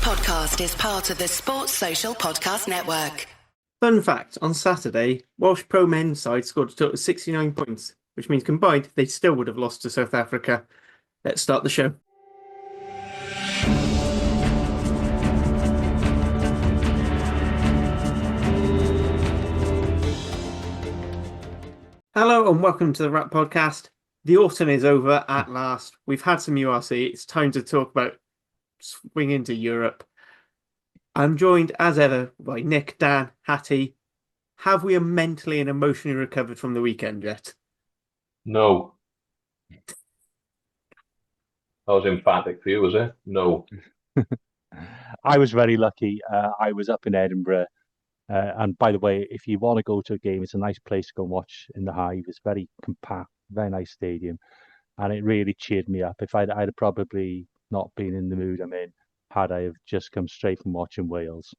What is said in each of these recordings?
podcast is part of the Sports Social Podcast Network. Fun fact, on Saturday, Welsh Pro men's side scored a total of 69 points, which means combined they still would have lost to South Africa. Let's start the show. Hello and welcome to the WRRAP podcast. The autumn is over at last. We've had some URC. It's time to talk about swinging to Europe. I'm joined as ever by Nick, Dan, Hattie. Have we mentally and emotionally recovered from the weekend yet? No. That was emphatic for you, was it? No. I was very lucky. I was up in Edinburgh. And by the way, if you want to go to a game, it's a nice place to go and watch in the Hive. It's very compact, very nice stadium. And it really cheered me up. If I'd have probably not been in the mood I'm in, had I have just come straight from watching Wales.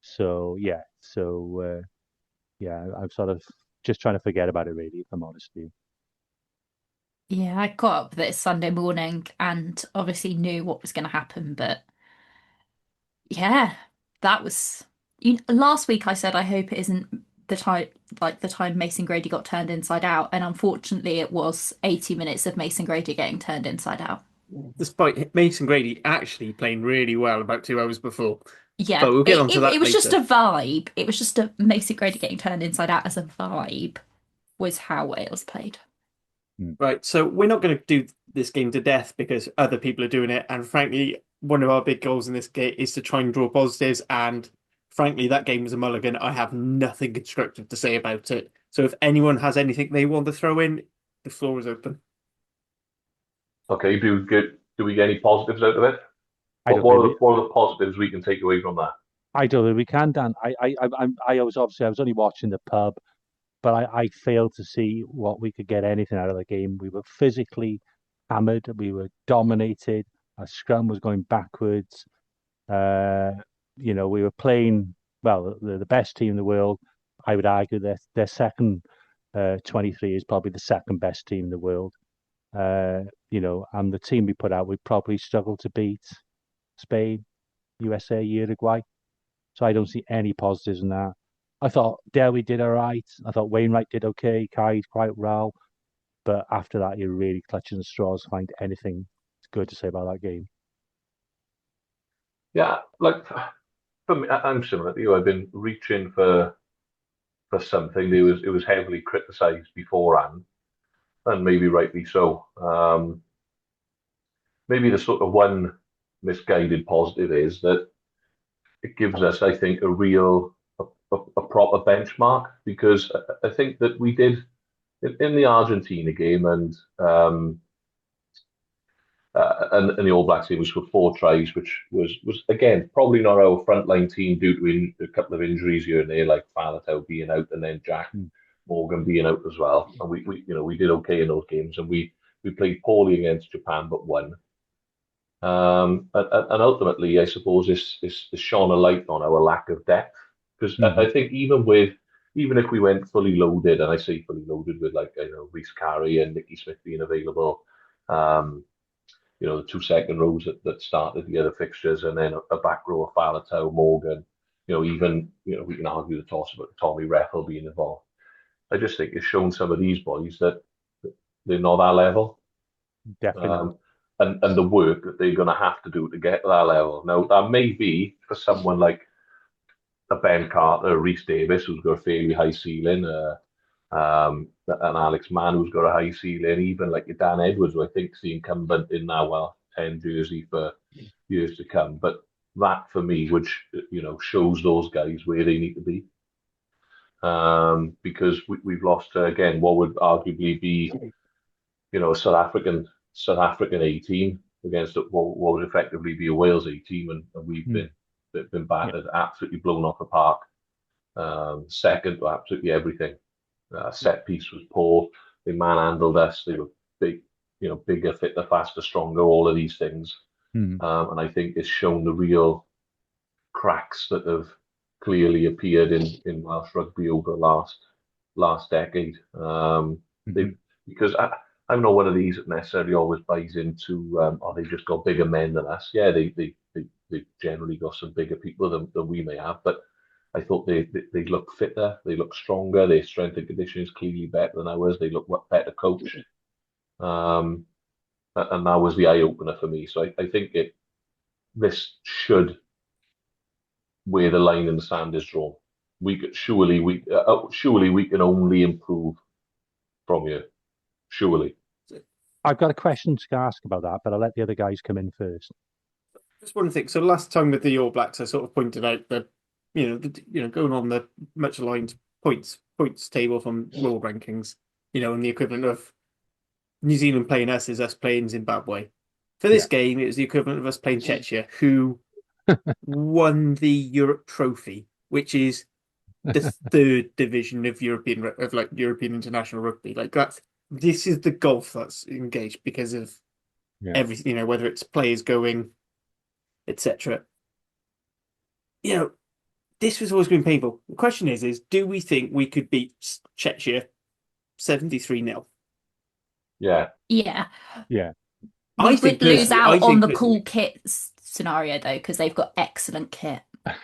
So, yeah. I'm sort of just trying to forget about it, really, if I'm honest with you. Yeah, I got up this Sunday morning and obviously knew what was going to happen. But yeah, that was... last week I said I hope it isn't the time Mason Grady got turned inside out, and unfortunately it was 80 minutes of Mason Grady getting turned inside out. Despite Mason Grady actually playing really well about 2 hours before. Yeah, but we'll get on to that it was later. just a vibe. It was just a Mason Grady getting turned inside out as a vibe was how Wales played. Right, so we're not going to do this game to death because other people are doing it, and frankly, one of our big goals in this game is to try and draw positives, and frankly, that game was a mulligan. I have nothing constructive to say about it. So if anyone has anything they want to throw in, the floor is open. Okay, do we get any positives out of it? What are the positives we can take away from that? I don't think we can, Dan. I was only watching the pub, but I failed to see what we could get anything out of the game. We were physically hammered. We were dominated. Our scrum was going backwards. We were playing, well, the best team in the world. I would argue their second 23 is probably the second best team in the world. And the team we put out, we probably struggled to beat Spain, USA, Uruguay. So I don't see any positives in that. I thought Derby did all right. I thought Wainwright did okay. Kai quite well. But after that, you're really clutching the straws to find anything good to say about that game. Yeah, like for me, I'm similar to you. I've been reaching for something. It was heavily criticised beforehand, and maybe rightly so. Maybe the sort of one misguided positive is that it gives us, I think, a proper benchmark, because I think that we did in the Argentina game and the All Blacks game was for 4 tries, which was again probably not our frontline team due to a couple of injuries here and there, like Faletau being out and then Jack Morgan being out as well. And we did okay in those games, and we played poorly against Japan but won. And ultimately, I suppose this shone a light on our lack of depth, because I think even if we went fully loaded, and I say fully loaded with Rhys Carey and Nicky Smith being available, the 2 second rows that started the other fixtures, and then a back row of Faletau, Morgan, we can argue the toss about Tommy Reffel being involved. I just think it's shown some of these boys that they're not that level. Definitely. And the work that they're going to have to do to get to that level. Now, that may be for someone like a Ben Carter, a Rhys Davis, who's got a fairly high ceiling, and Alex Mann, who's got a high ceiling, even like Dan Edwards, who I think is the incumbent in that 10 jersey for years to come. But that, for me, which shows those guys where they need to be, because we've lost again what would arguably be a South African A team against what would effectively be a Wales A team, and we've been battered, absolutely blown off the park. Second to absolutely everything. Set piece was poor. They manhandled us. They were big, bigger, fitter, faster, stronger. All of these things, and I think it's shown the real cracks that have clearly appeared in Welsh rugby over the last decade. Because I'm not one of these that necessarily always buys into, oh, they've just got bigger men than us. Yeah, they generally got some bigger people than we may have, but I thought they look fitter, they look stronger, their strength and conditioning is clearly better than ours. They look better coached, and that was the eye opener for me. So I think this should where the line in the sand is drawn. Surely we can only improve from here. Surely. I've got a question to ask about that, but I'll let the other guys come in first. Just one thing. So last time with the All Blacks, I sort of pointed out that going on the much aligned points table from world rankings, and the equivalent of New Zealand playing us is us playing Zimbabwe. For this game, it was the equivalent of us playing Czechia, who won the Europe Trophy, which is the third division of European international rugby. This is the golf that's engaged because of everything. Whether it's players going, etc. This was always been painful. The question is do we think we could beat Czechia 73-0? Yeah. I would lose out on the cool kit scenario though, because they've got excellent kit.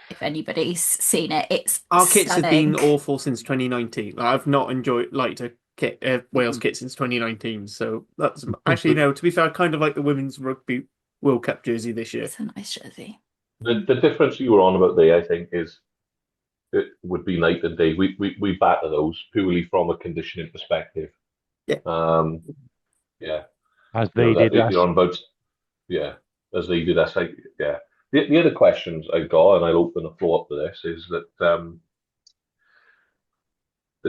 If anybody's seen it, it's our kits stunning. have been awful since 2019. I've not liked a kit, Wales kit since 2019. So that's actually to be fair, I kind of like the women's rugby World Cup jersey this year. It's a nice jersey. The difference you were on about there, I think, is it would be night and day. We batter those purely from a conditioning perspective. As they did us. You're on about, as they did us. The other questions I got, and I'll open the floor up to this, is that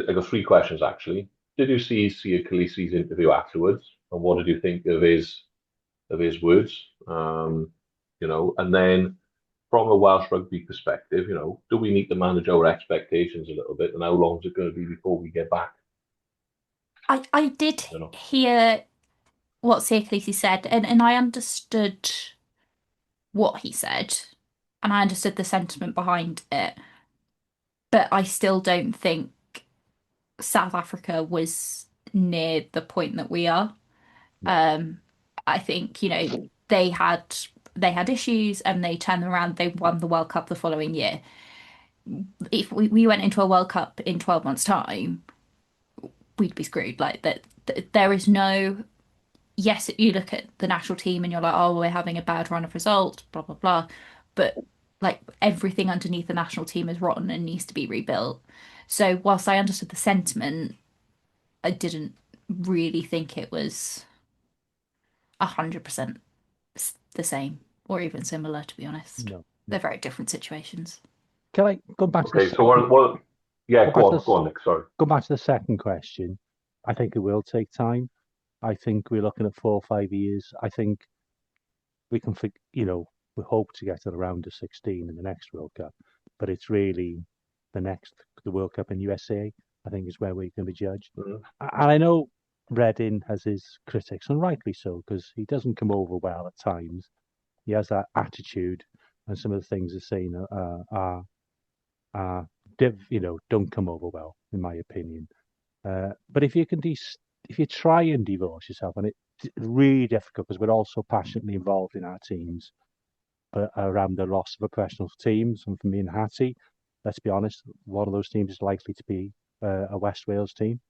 I got three questions actually. Did you see Khaleesi's interview afterwards, and what did you think of his words? And then from a Welsh rugby perspective, do we need to manage our expectations a little bit, and how long is it going to be before we get back? I did hear what Sir Khaleesi said, and I understood what he said, and I understood the sentiment behind it, but I still don't think South Africa was near the point that we are. I think they had issues and they turned them around. They won the World Cup the following year. If we went into a World Cup in 12 months' time, we'd be screwed. Like that, there is no. Yes, you look at the national team and you're like, oh, we're having a bad run of results, blah blah blah, but like everything underneath the national team is rotten and needs to be rebuilt. So whilst I understood the sentiment, I didn't really think it was 100% the same or even similar, to be honest. No. They're very different situations. Can I go back to Okay, so what? Yeah, go on, Nick. Sorry. Go back to the second question. I think it will take time. I think we're looking at 4 or 5 years. I think we can, we hope to get to the round of 16 in the next World Cup, but it's really the World Cup in USA, I think, is where we're going to be judged. And I know Redding has his critics, and rightly so, because he doesn't come over well at times. He has that attitude, and some of the things he's saying don't come over well, in my opinion. But if you try and divorce yourself, and it's really difficult because we're all so passionately involved in our teams, but around the loss of a professional teams, and for me and Hattie, let's be honest, one of those teams is likely to be a West Wales team.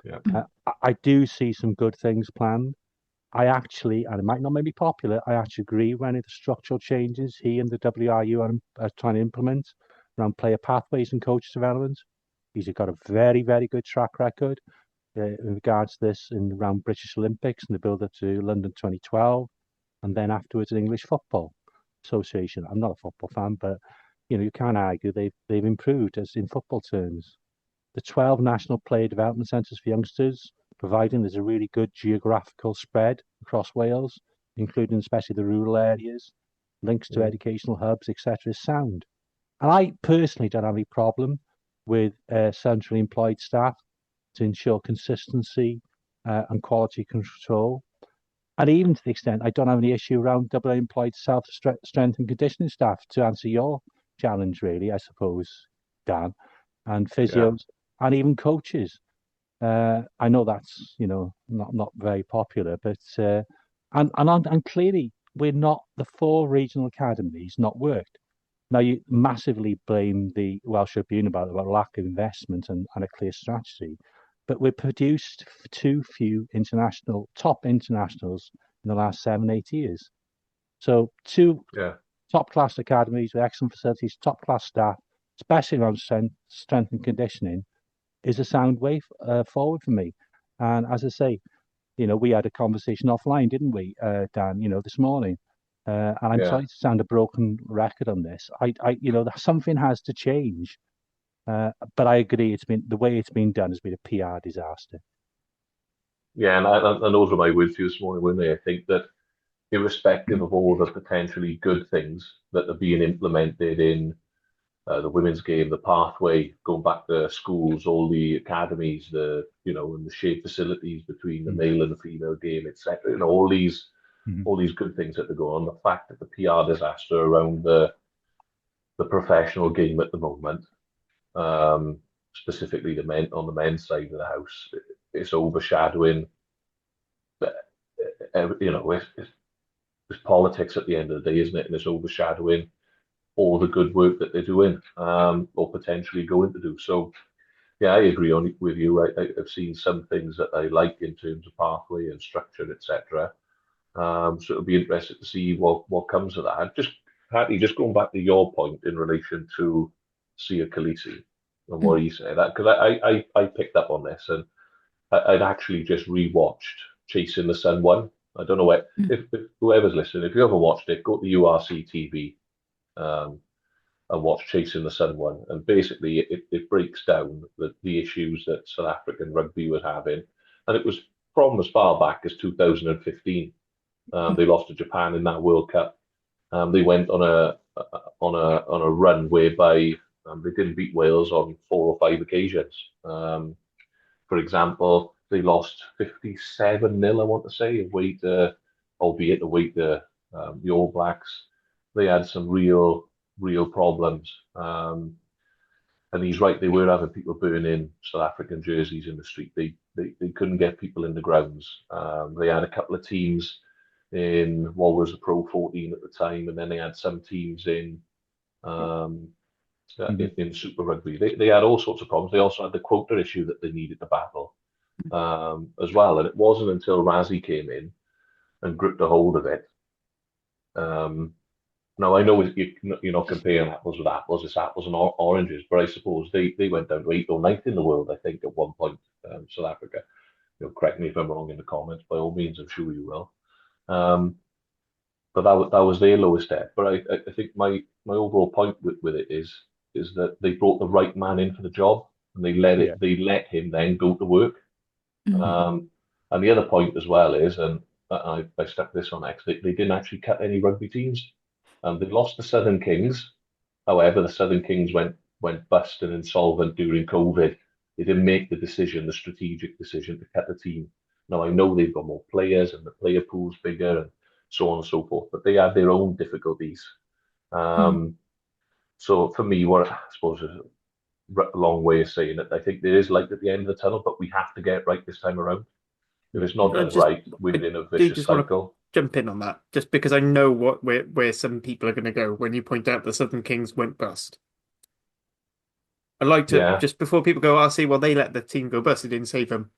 Yeah. I do see some good things planned. I actually, and it might not make me popular, I actually agree when the structural changes he and the WRU are trying to implement around player pathways and coach development. He's got a very, very good track record in regards to this around British Olympics and the build-up to London 2012, and then afterwards in English Football Association. I'm not a football fan, but you can't argue they've improved as in football terms. The 12 national player development centres for youngsters, providing there's a really good geographical spread across Wales, including especially the rural areas, links to educational hubs, etc., is sound. And I personally don't have any problem with centrally employed staff to ensure consistency and quality control. And even to the extent I don't have any issue around double employed strength and conditioning staff, to answer your challenge, really, I suppose, Dan, and physios and even coaches. I know that's not very popular, but and clearly we're not the 4 regional academies not worked. Now you massively blame the Welsh Rugby Union about lack of investment and a clear strategy, but we produced too few top internationals in the last 7, 8 years. So 2 Yeah. top class academies with excellent facilities, top class staff, especially around strength and conditioning, is a sound way forward for me. And as I say, we had a conversation offline, didn't we, Dan? This morning. And I'm Yeah. sorry to sound a broken record on this. Something has to change. But I agree. The way it's been done has been a PR disaster. Yeah, and those were my words to you this morning, weren't they? I think that irrespective of all the potentially good things that are being implemented in the women's game, the pathway, going back to schools, all the academies, and the shared facilities between the male and the female game, etc. All these good things that are going on. The fact that the PR disaster around the professional game at the moment, specifically on the men's side of the house, it's overshadowing. It's politics at the end of the day, isn't it? And it's overshadowing all the good work that they're doing, or potentially going to do. So, yeah, I agree with you. I've seen some things that I like in terms of pathway and structure, etc. So it'll be interesting to see what comes of that. Hattie, just going back to your point in relation to Sia Khaleesi and what he said, because I picked up on this, and I'd actually just rewatched Chasing the Sun 1. I don't know if whoever's listening, if you haven't watched it, go to URC TV and watch Chasing the Sun 1. And basically, it breaks down the issues that South African rugby was having, and it was from as far back as 2015. They lost to Japan in that World Cup. They went on a run whereby they didn't beat Wales on 4 or 5 occasions. For example, they lost 57-0, I want to say, albeit away to the All Blacks. They had some real problems. And he's right, they were having people burning South African jerseys in the street. They couldn't get people in the grounds. They had a couple of teams in what was a Pro 14 at the time, and then they had some teams in Super Rugby. They had all sorts of problems. They also had the quota issue that they needed to battle as well. And it wasn't until Razzie came in and gripped a hold of it. Now, I know you're not comparing apples with apples, it's apples and oranges, but I suppose they went down to 8th or 9th in the world, I think, at one point, South Africa. Correct me if I'm wrong in the comments, by all means, I'm sure you will. But that was their lowest step. But I think my overall point with it is that they brought the right man in for the job, and they let him then go to work. And the other point as well is, and I stuck this on X, they didn't actually cut any rugby teams. They lost the Southern Kings. However, the Southern Kings went bust and insolvent during COVID. They didn't make the strategic decision to cut the team. Now, I know they've got more players and the player pool's bigger and so on and so forth, but they had their own difficulties. So for me, what I suppose is a long way of saying it, I think there is light at the end of the tunnel, but we have to get right this time around. If it's not done right, we're in a vicious cycle. Jump in on that, just because I know where some people are going to go when you point out the Southern Kings went bust. I'd like to, just before people go, see, well, they let the team go bust, they didn't save them.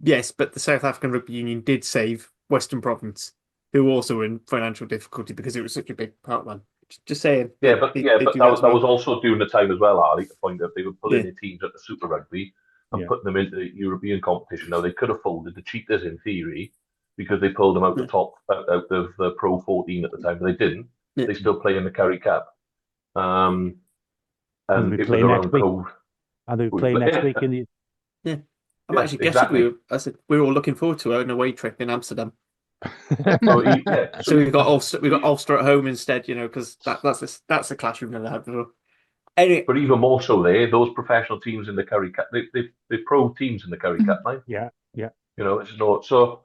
Yes, but the South African Rugby Union did save Western Province, who also were in financial difficulty because it was such a big part one. Just saying. Yeah, but that was also during the time as well, Ali, to point out they were pulling their teams at the Super Rugby and putting them into the European competition. Now, they could have folded the Cheetahs in theory because they pulled them out out of the Pro 14 at the time, but they didn't. They still play in the Currie Cup. And it was around COVID. And they play next week in the... Yeah. I'm actually guessing we were all looking forward to an away trip in Amsterdam. So we've got Ulster at home instead, because that's a clash we've never had before. Anyway, but even more so, those professional teams in the Currie Cup, they're pro teams in the Currie Cup, right? Yeah. It's not so.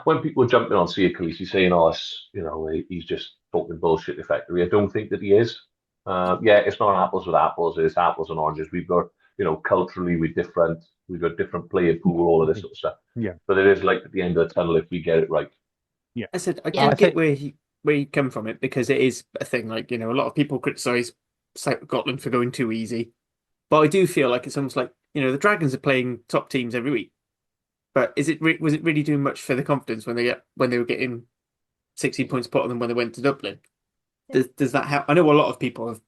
When people are jumping on Sia Khaleesi saying, he's just talking bullshit effectively, I don't think that he is. It's not apples with apples, it's apples and oranges. We've got culturally we're different. We've got different player pool, all of this sort of stuff. Yeah. But it is like at the end of the tunnel if we get it right. Yeah. I said I Yeah. do get where you come from it because it is a thing. Like, a lot of people criticise Scotland for going too easy, but I do feel like it's almost like the Dragons are playing top teams every week. But was it really doing much for the confidence when they were getting 16 points put on them when they went to Dublin? Does that help? I know a lot of people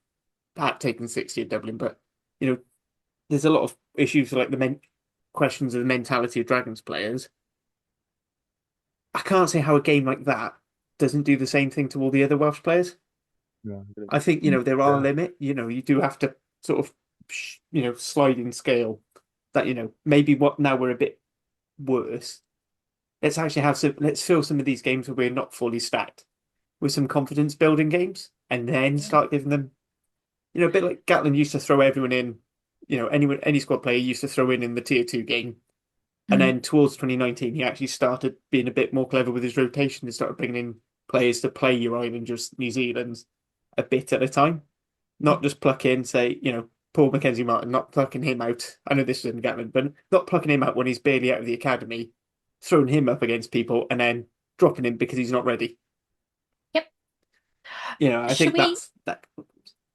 have taken 60 at Dublin, but there's a lot of issues like questions of the mentality of Dragons players. I can't see how a game like that doesn't do the same thing to all the other Welsh players. Yeah. I think there are limits. You do have to sort of sliding scale that maybe what now we're a bit worse. Let's actually let's fill some of these games where we're not fully stacked with some confidence building games, and then start giving them a bit like Gatland used to throw everyone in. Any squad player used to throw in the tier 2 game. And then towards 2019, he actually started being a bit more clever with his rotation and started bringing in players to play your Islanders, New Zealand's a bit at a time. Not just pluck in, say, Paul Mackenzie Martin, not plucking him out. I know this is in Gatland, but not plucking him out when he's barely out of the academy, throwing him up against people and then dropping him because he's not ready. Yep. I think that's that.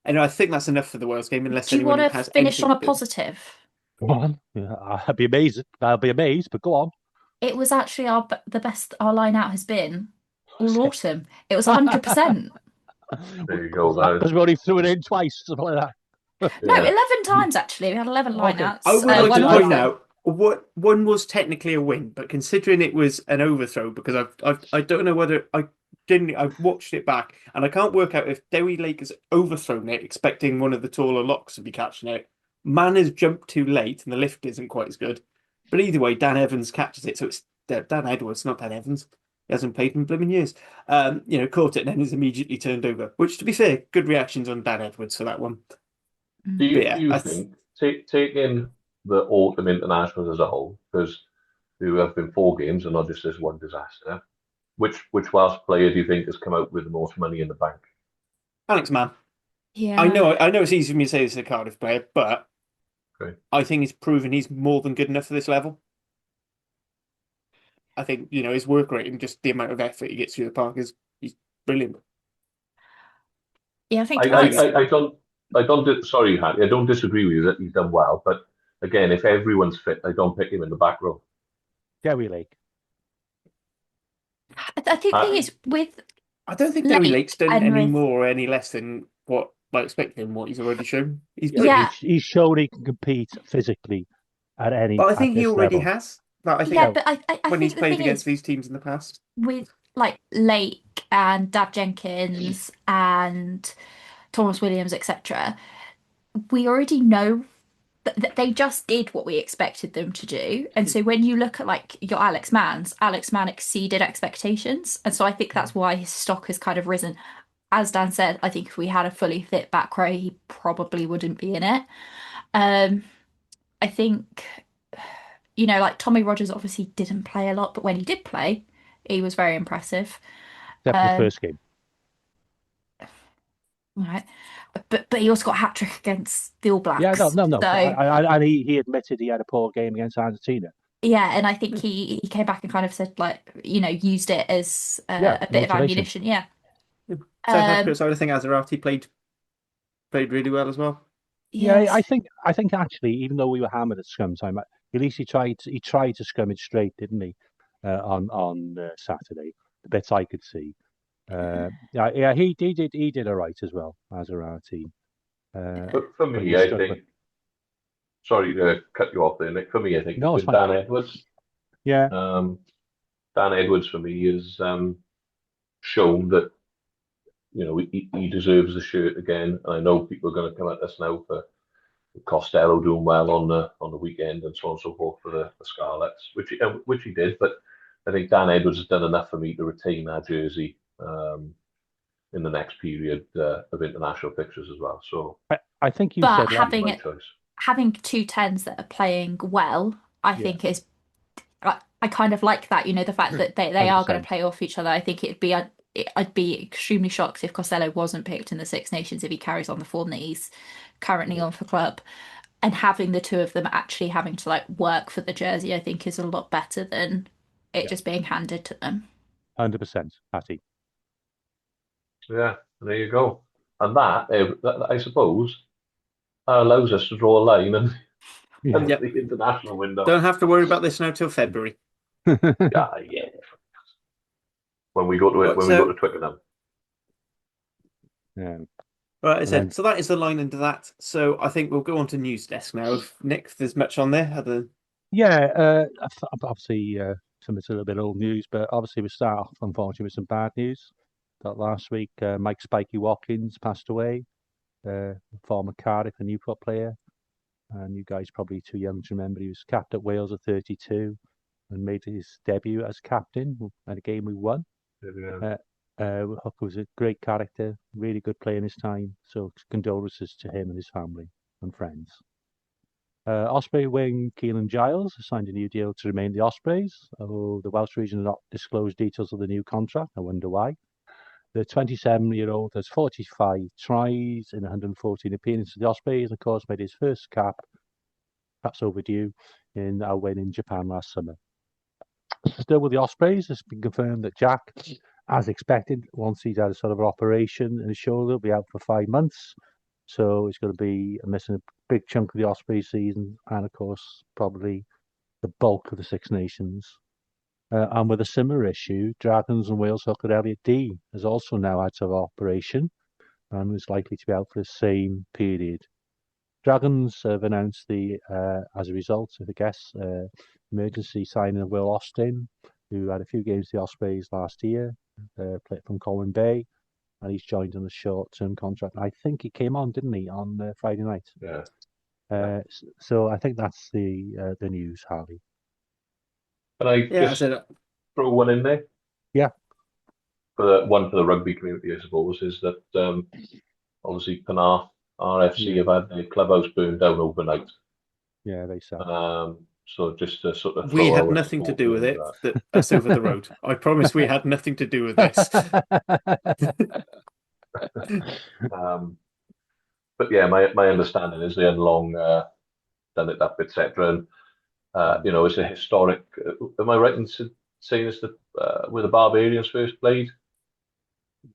And I think that's enough for the Wales game, unless Do you anyone want to has finish on a good. positive? Go on. Yeah, I'll be amazed. But go on. It was actually the best our line out has been all autumn. It was 100%. There you go, Because we only threw it in twice, something like that. No, 11 times actually. We had 11 line outs. I would like one to point overthrow. out one was technically a win, but considering it was an overthrow, because I don't know whether I've watched it back and I can't work out if Dewi Lake has overthrown it, expecting one of the taller locks to be catching it. Man has jumped too late and the lift isn't quite as good. But either way, Dan Evans catches it, so it's Dan Edwards, not Dan Evans. He hasn't played in blooming years. Caught it and then is immediately turned over. Which, to be fair, good reactions on Dan Edwards for that one. Do you think, taking the autumn internationals as a whole, because there have been 4 games and not just this one disaster, which Welsh player do you think has come out with the most money in the bank? Alex Mann. Yeah. I know it's easy for me to say this as a Cardiff player, but I think he's proven he's more than good enough for this level. I think, his work rate and just the amount of effort he gets through the park he's brilliant. Yeah, I think I don't sorry, Hattie, I don't disagree with you that he's done well, but again, if everyone's fit, I don't pick him in the back row. Dewi Lake. I think the thing is with I don't think Dewi Lake's done and any with- more or any less than what I expected him, what he's already shown. He's shown he can compete physically at any. But I think he already level. has. Like, I think yeah, but I when think he's the played thing against is, these teams in the past. with like Lake and Dad Jenkins and Thomas Williams, etc., we already know that they just did what we expected them to do. And so when you look at like your Alex Mann exceeded expectations. And so I think that's why his stock has kind of risen. As Dan said, I think if we had a fully fit back row, he probably wouldn't be in it. I think, like Tommy Rogers obviously didn't play a lot, but when he did play, he was very impressive. Except for the first game. Right. But he also got a hat trick against the All Blacks. Yeah, no. So, and he admitted he had a poor game against Argentina. yeah, and I think he came back and kind of said used it as a bit of ammunition. Yeah. South Africa side, I think Azarati played really well as well. Yeah, I think actually, even though we were hammered at scrum time, at least he tried to scrummage straight, didn't he? On Saturday, the bits I could see. He did all right as well, Azarati. But for me, I think. Sorry to cut you off there, Nick. For me, I think it's Dan Edwards. Yeah. Dan Edwards for me has shown that he deserves the shirt again. And I know people are going to come at us now for Costello doing well on the weekend and so on and so forth for the Scarlets, which he did. But I think Dan Edwards has done enough for me to retain that jersey in the next period of international fixtures as well. So I think you but said having 2 10s that are playing well, I think is. I kind of like that, the fact that they are going to play off each other. I think I'd be extremely shocked if Costello wasn't picked in the Six Nations if he carries on the form that he's currently on for club. and having the two of them actually having to like work for the jersey, I think is a lot better than it just being handed to them. 100%, Hattie. Yeah, there you go. And that I suppose, allows us to draw a line and Yeah. Yep. the international window. Don't have to worry about this now till February. Yeah. When we go to Right, we go to Twickenham. Yeah. Right, I And said, then- so that is the line into that. So I think we'll go on to news desk now. If there's much on there, other Yeah, obviously, some it's a little bit old news, but obviously we start off, unfortunately, with some bad news. That last week, Mike Spiky Watkins passed away, former Cardiff and Newport player. And you guys probably too young to remember he was capped at Wales at 32 and made his debut as captain at a game we won. Yeah. Hooker was a great character, really good player in his time. So condolences to him and his family and friends. Osprey wing Keelan Giles signed a new deal to remain the Ospreys. Oh, the Welsh region has not disclosed details of the new contract. I wonder why. The 27-year-old has 45 tries in 114 appearances for the Ospreys, and of course made his first cap, perhaps overdue, in our win in Japan last summer. Still with the Ospreys, it's been confirmed that Jack, as expected, once he's had a sort of operation in his shoulder, will be out for 5 months. So he's going to be missing a big chunk of the Ospreys season, and of course, probably the bulk of the Six Nations. And with a similar issue, Dragons and Wales hooker Elliot D is also now out of operation and is likely to be out for the same period. Dragons have announced as a result of, I guess, emergency signing of Will Austin, who had a few games for the Ospreys last year, played from Colwyn Bay, and he's joined on a short-term contract. I think he came on, didn't he, on Friday night? Yeah. So I think that's the news, Harley. Can I I just said throw one in there? Yeah. For the rugby community, I suppose, is that obviously Penarth RFC have had their clubhouse burned down overnight. Yeah, they said. So just to sort of we throw had our nothing to support do with behind it. Us over the road. I promise we had nothing to do with this. But yeah, my understanding is they had long done it up, etc. And it's a historic. Am I right in saying this where the Barbarians first played?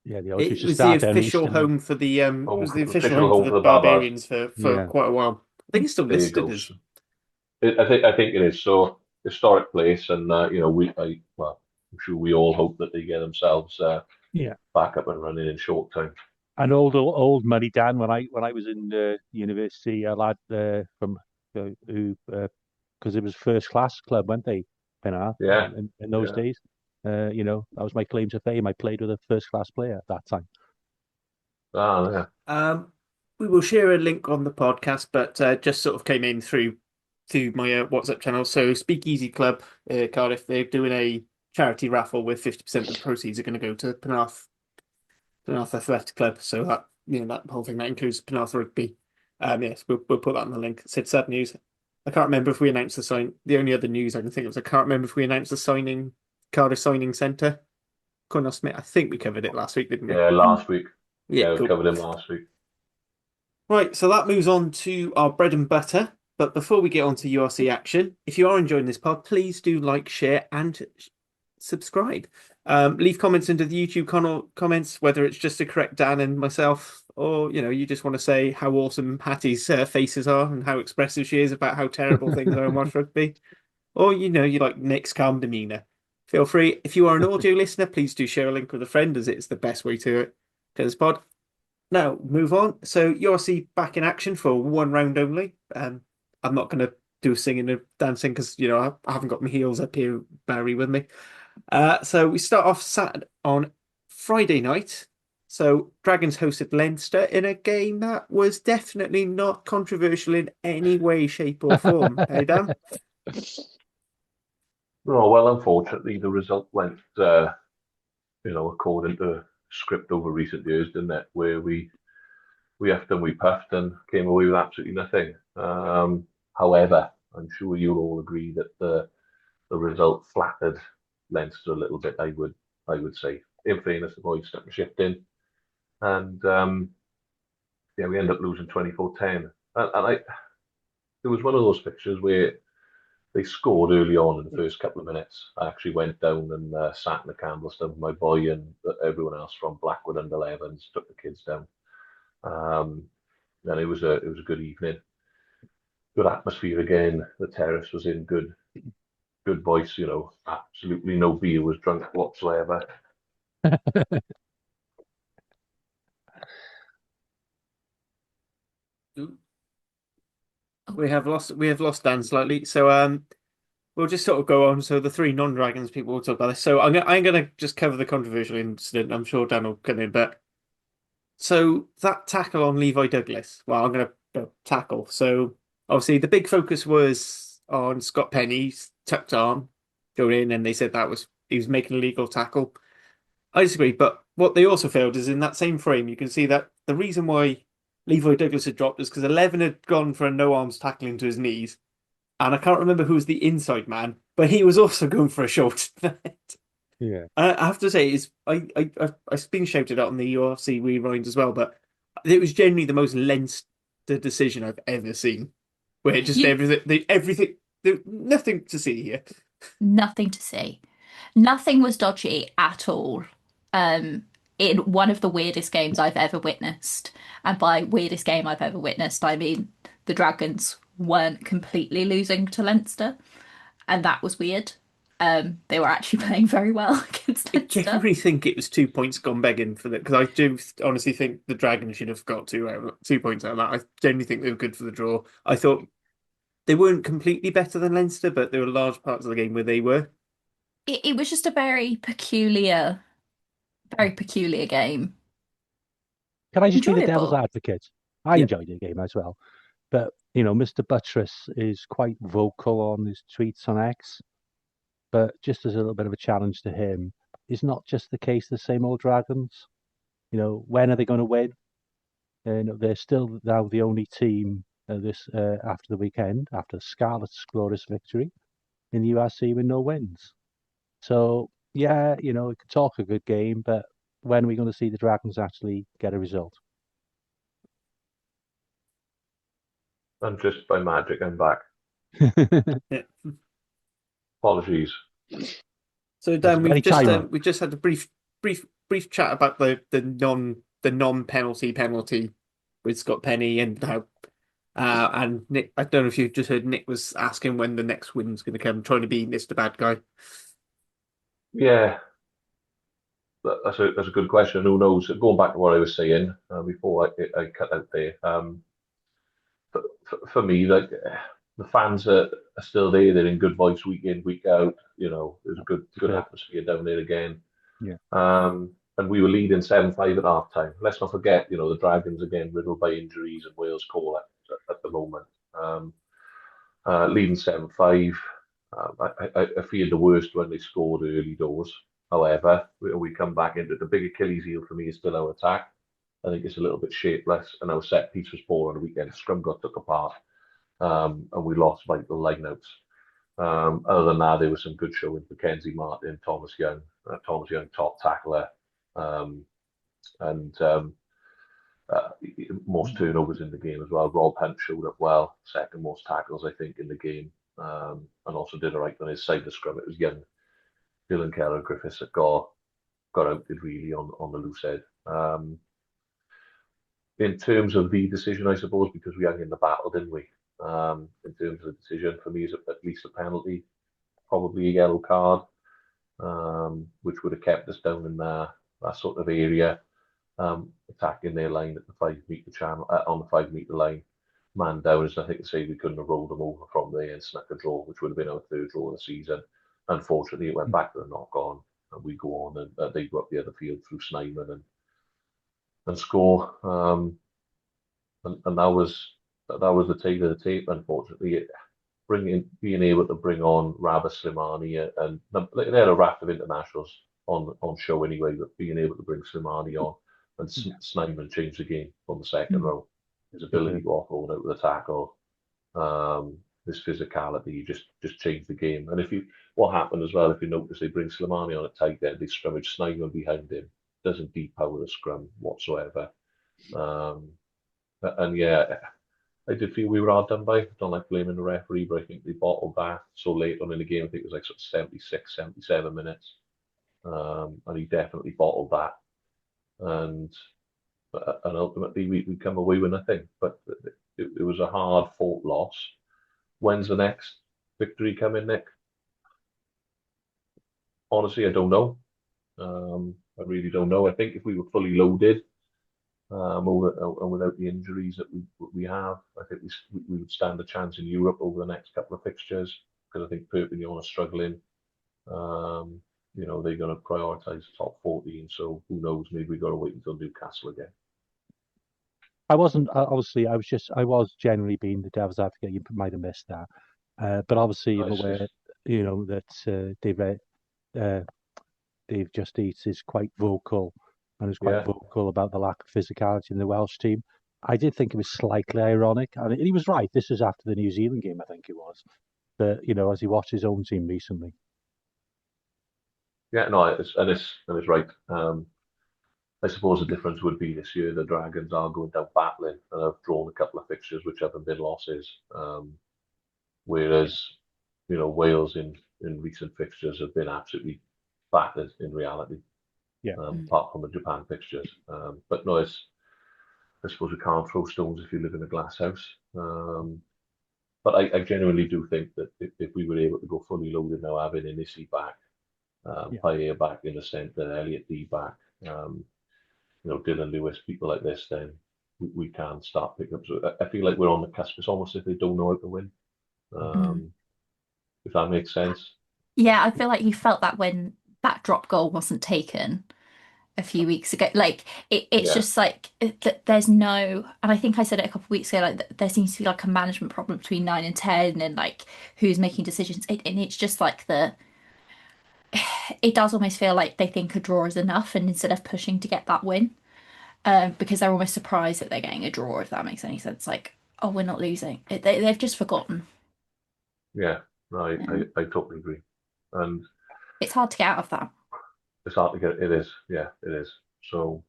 Yeah, they always used It to was the start down official east, didn't home for the it was the official official home for the Barbars. Barbarians for Yeah. quite a while. I think it's still There you listed go. as I think it is. So historic place, and I'm sure we all hope that they get themselves yeah. back up and running in short time. And old money, Dan. When I was in university, a lad from who because it was first class club, weren't they? Penarth, Yeah. in those days. That was my claim to fame. I played with a first class player at that time. Ah, yeah. We will share a link on the podcast, but just sort of came in through my WhatsApp channel. So Speakeasy Club, Cardiff, they're doing a charity raffle with 50% of the proceeds are going to go to Penarth Athletic Club. So that whole thing that includes Penarth Rugby. Yes, we'll put that in the link. It said sad news. I can't remember if we announced the sign. The only other news I can think of is I can't remember if we announced the Cardiff Signing Centre. Connor Smith. I think we covered it last week, didn't we? Yeah, last week. Yeah, we cool. covered him last week. Right, so that moves on to our bread and butter. But before we get on to URC action, if you are enjoying this pod, please do like, share, and subscribe. Leave comments into the YouTube comments, whether it's just to correct Dan and myself, or you just want to say how awesome Hattie's faces are and how expressive she is about how terrible things are in Welsh rugby, or you like Nick's calm demeanour. Feel free. If you are an audio listener, please do share a link with a friend, as it's the best way to this pod. Now, move on. So URC back in action for one round only. I'm not going to do singing and dancing because, I haven't got my heels up here, Barry, with me. So we start off on Friday night. So Dragons hosted Leinster in a game that was definitely not controversial in any way, shape or form. Hey, Dan? Oh, well, unfortunately, the result went, according to script over recent years, didn't it? Where we effed and we puffed and came away with absolutely nothing. However, I'm sure you'll all agree that the result flattered Leinster a little bit. I would say, in fairness, the boys stuck the shift in, and we ended up losing 24-10. And was one of those fixtures where they scored early on in the first couple of minutes. I actually went down and sat in the Campbellstown with my boy and everyone else from Blackwood under 11s, took the kids down. And it was a good evening. Good atmosphere again. The terrace was in good voice, absolutely no beer was drunk whatsoever. We have lost Dan slightly. So we'll just sort of go on. So the three non-dragons people will talk about this. So I'm gonna just cover the controversial incident. I'm sure Dan will come in, but so that tackle on Levi Douglas. Well, I'm gonna go tackle. So obviously the big focus was on Scott Penny's tucked arm going in, and they said he was making a legal tackle. I disagree, but what they also failed is in that same frame, you can see that the reason why Levi Douglas had dropped is because 11 had gone for a no arms tackle into his knees. And I can't remember who was the inside man, but he was also going for a short net. Yeah. I have to say, I've been shouted at on the URC rewind as well, but it was generally the most Leinster decision I've ever seen. Where just everything, nothing to see here. Nothing to see. Nothing was dodgy at all. In one of the weirdest games I've ever witnessed. And by weirdest game I've ever witnessed, I mean the Dragons weren't completely losing to Leinster. And that was weird. They were actually playing very well against I Leinster. genuinely think it was 2 points gone begging for that, because I do honestly think the Dragons should have got 2 points out of that. I genuinely think they were good for the draw. I thought they weren't completely better than Leinster, but there were large parts of the game where they were. It was just a very peculiar game. Can I just be the devil's Enjoyable. advocate? I Yep. enjoyed the game as well. But, Mr. Buttress is quite vocal on his tweets on X. But just as a little bit of a challenge to him, is not just the case the same old Dragons. When are they going to win? They're still now the only team after the weekend, after Scarlet's glorious victory in the URC with no wins. So, yeah, we could talk a good game, but when are we going to see the Dragons actually get a result? And just by magic, I'm back. Yeah. Apologies. So Dan, Very timely. we just had a brief chat about the non penalty with Scott Penny and how and Nick. I don't know if you just heard Nick was asking when the next win's going to come, trying to be Mr. Bad Guy. Yeah, that's a good question. Who knows? Going back to what I was saying before I cut out there. For me, like the fans are still there. They're in good voice week in, week out. There's a good atmosphere down there again. Yeah. And we were leading 7-5 at half time. Let's not forget, the Dragons again riddled by injuries and Wales call at the moment. Leading 7-5. I feared the worst when they scored early doors. However, we come back into the big Achilles heel for me is still our attack. I think it's a little bit shapeless, and our set piece was poor on the weekend. Scrum got took apart, and we lost vital lineouts. Other than that, there was some good showing for Kenzie Martin, Thomas Young, top tackler, and most turnovers in the game as well. Rob Hunt showed up well, second most tackles I think in the game, and also did all right on his side of the scrum. It was young Dylan Keller Griffiths that got outed really on the loose head. In terms of the decision, I suppose, because we hung in the battle, didn't we? In terms of the decision, for me, is at least a penalty, probably a yellow card, which would have kept us down in that sort of area, attacking their line at the 5-meter channel, on the 5-meter line, man down. As I think to say we couldn't have rolled them over from there and snuck a draw, which would have been our third draw of the season. Unfortunately, it went back to the knock on, and we go on and they go up the other field through Snyman and score. And that was the tail of the tape. Unfortunately, being able to bring on Rabah Slimani and they had a raft of internationals on show anyway, but being able to bring Slimani on and Snyman changed the game on the second row. His ability to offload out with a tackle, his physicality just changed the game. And what happened as well, if you notice, they bring Slimani on at tight end, they scrummage Snyman behind him, doesn't depower the scrum whatsoever. And yeah, I did feel we were hard done by. I don't like blaming the referee, but I think they bottled that so late on in the game. I think it was like sort of 76, 77 minutes. And he definitely bottled that. And ultimately we come away with nothing. But it was a hard fought loss. When's the next victory coming, Nick? Honestly, I don't know. I really don't know. I think if we were fully loaded, and without the injuries that we have, I think we would stand a chance in Europe over the next couple of fixtures, because I think Perpignan are struggling. They're going to prioritise the top 14. So who knows? Maybe we got to wait until Newcastle again. I wasn't obviously. I was generally being the devil's advocate. You might have missed that, but obviously I'm aware, that Dave Justice is quite vocal and is quite vocal about the lack of physicality in the Welsh team. I did think it was slightly ironic, and he was right. This was after the New Zealand game, I think it was. But as he watched his own team recently. Yeah, no, it's right. I suppose the difference would be this year the Dragons are going down battling and have drawn a couple of fixtures which haven't been losses. Whereas, Wales in recent fixtures have been absolutely battered in reality. Yeah. Apart from the Japan fixtures. But no, I suppose we can't throw stones if you live in a glass house. But I genuinely do think that if we were able to go fully loaded now, having Inisi back, Payet back in the centre, Elliot D back, Dylan Lewis, people like this, then we can start picking up. So I feel like we're on the cusp. It's almost if they don't know how to win. If that makes sense. Yeah, I feel like you felt that when that drop goal wasn't taken a few weeks ago. Like it's just like there's no, and I think I said it a couple of weeks ago. Like there seems to be like a management problem between 9 and 10, and like who's making decisions. And it's just like it does almost feel like they think a draw is enough, and instead of pushing to get that win, because they're almost surprised that they're getting a draw. If that makes any sense, like oh, we're not losing. They've just forgotten. Yeah, no, I totally agree, and it's hard to get out of that. It's hard to get. It is, yeah, it is. So,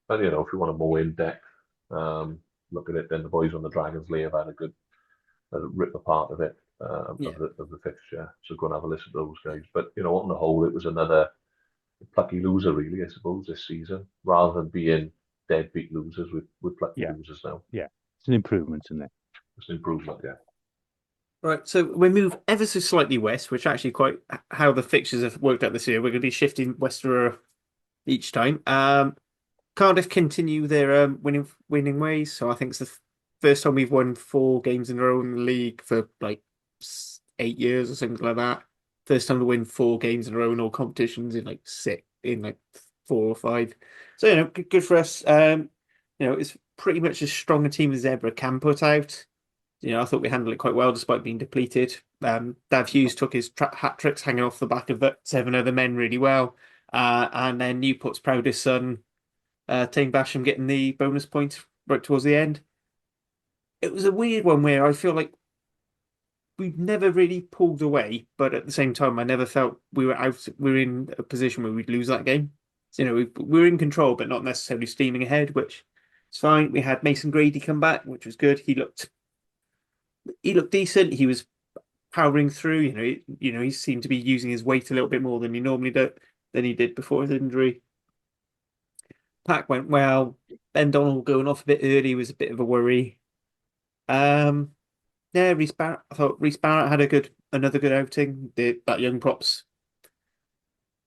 and if you want to more in depth, look at it. Then the boys on the Dragons Lay have had a rip apart of it, of the fixture. So go and have a listen to those guys. But on the whole, it was another plucky loser, really. I suppose this season, rather than being deadbeat losers, with plucky losers now. Yeah, it's an improvement, isn't it? It's an improvement, yeah. Right, so we move ever so slightly west, which actually quite how the fixtures have worked out this year. We're going to be shifting westward each time. Cardiff continue their winning ways. So I think it's the first time we've won 4 games in a row in the league for like 8 years or something like that. First time to win 4 games in a row in all competitions in like 4 or 5. So good for us. It's pretty much as strong a team as Zebra can put out. I thought we handled it quite well despite being depleted. Dav Hughes took his hat tricks hanging off the back of 7 other men really well. And then Newport's proudest son, Tane Basham, getting the bonus point right towards the end. It was a weird one where I feel like we've never really pulled away, but at the same time, I never felt we were in a position where we'd lose that game. So, we were in control, but not necessarily steaming ahead, which is fine. We had Mason Grady come back, which was good. He looked decent. He was powering through. He seemed to be using his weight a little bit more than he normally than he did before his injury. Pack went well. Ben Donald going off a bit early was a bit of a worry. Rhys Barrett. I thought Rhys Barrett had another good outing. That young props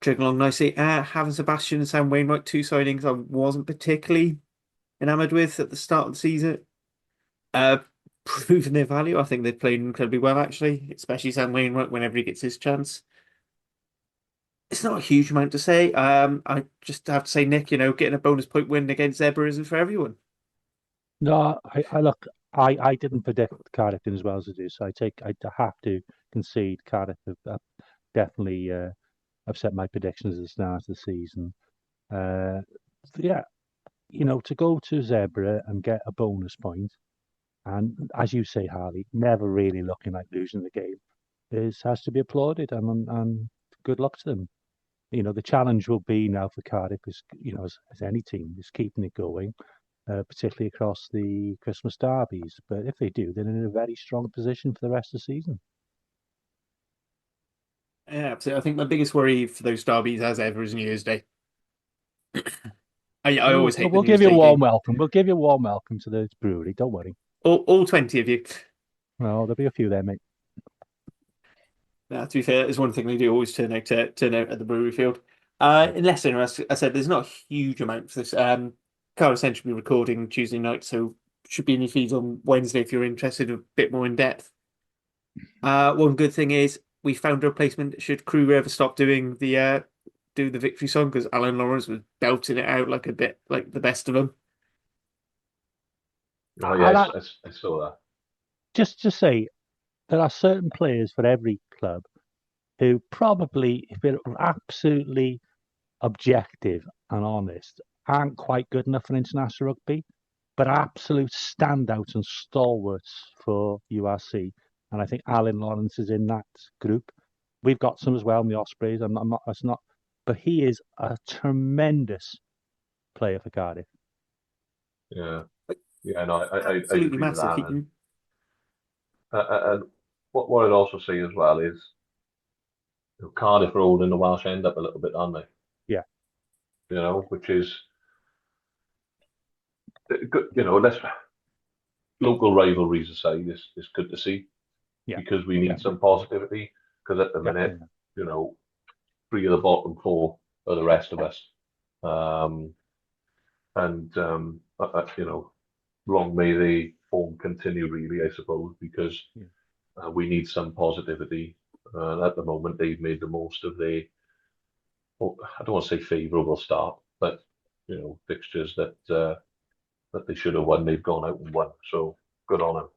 tricking along nicely. Having Sebastian and Sam Wainwright, 2 signings I wasn't particularly enamoured with at the start of the season. Proven their value. I think they've played incredibly well, actually, especially Sam Wainwright whenever he gets his chance. It's not a huge amount to say. I just have to say, Nick, getting a bonus point win against Zebra isn't for everyone. No, I didn't predict Cardiff in as well as I do, so I have to concede Cardiff have definitely upset my predictions at the start of the season. To go to Zebra and get a bonus point, and as you say, Harley, never really looking like losing the game, has to be applauded, and good luck to them. The challenge will be now for Cardiff is, as any team, is keeping it going. particularly across the Christmas derbies. But if they do, they're in a very strong position for the rest of the season. Yeah, absolutely. I think my biggest worry for those derbies, as ever, is New Year's Day. I always hate the We'll New Year's give you a Day warm game. welcome. We'll give you a warm welcome to the brewery. Don't worry. All 20 of you. Well, there'll be a few there, mate. To be fair, there's one thing they do always turn out at the brewery field. Unless, as I said, there's not a huge amount for this. Carl Central will be recording Tuesday night, so should be in your feeds on Wednesday if you're interested a bit more in depth. One good thing is we found a replacement. Should Crew ever stop doing the victory song, because Alan Lawrence was belting it out like a bit like the best of them. Oh yes, I saw that. Just to say, there are certain players for every club who probably, if they're absolutely objective and honest, aren't quite good enough for international rugby, but are absolute standouts and stalwarts for URC. And I think Alan Lawrence is in that group. We've got some as well in the Ospreys. I'm not. That's not. But he is a tremendous player for Cardiff. Yeah, no, I Absolutely agree with massive. that. And what I'd also say as well is, Cardiff are holding the Welsh end up a little bit, aren't they? Yeah. Which is good. Let's local rivalries aside, it's good to see, because we need some positivity. Because at the minute, 3 of the bottom 4 are the rest of us, and long may the form continue. Really, I suppose, because we need some positivity. At the moment, they've made the most of their, I don't want to say favourable start, but fixtures that they should have won, they've gone out and won. So good on them.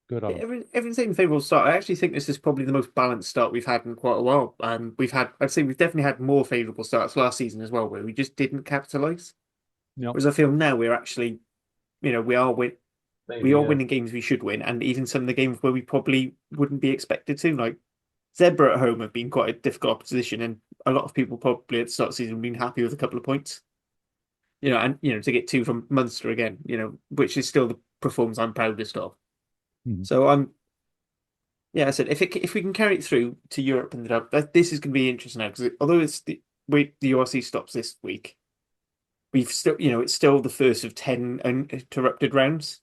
Good on them. Everything's saying favourable start. I actually think this is probably the most balanced start we've had in quite a while. I'd say we've definitely had more favourable starts last season as well, where we just didn't capitalise. Yep. Whereas I feel now we're actually, we are winning games we should win, and even some of the games where we probably wouldn't be expected to. Like Zebra at home have been quite a difficult opposition, and a lot of people probably at the start of the season have been happy with a couple of points. And to get 2 from Munster again, which is still the performance I'm proudest of. So I said if we can carry it through to Europe and this is going to be interesting now, because although it's the URC stops this week, we've still it's still the first of 10 uninterrupted rounds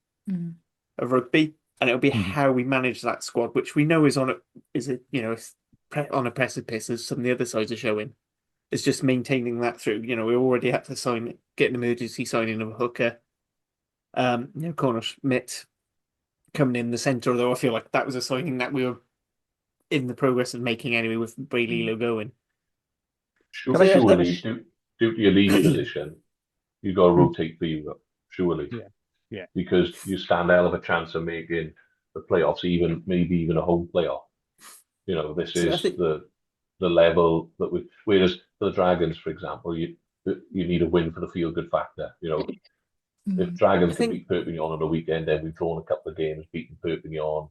of rugby, and it'll be how we manage that squad, which we know is on a precipice, as some of the other sides are showing. It's just maintaining that through. We already had to get an emergency signing of a hooker. Connor Schmidt coming in the centre, although I feel like that was a signing that we were in the progress of making anyway, with Braylilo going. Surely, due to your league position, you got to rotate for Europe, surely. Yeah. Because you stand a hell of a chance of making the playoffs, maybe even a home playoff. This is the level that we. Whereas for the Dragons, for example, you need a win for the feel-good factor. If Dragons can beat Perpignan on the weekend, then we've drawn a couple of games, beaten Perpignan,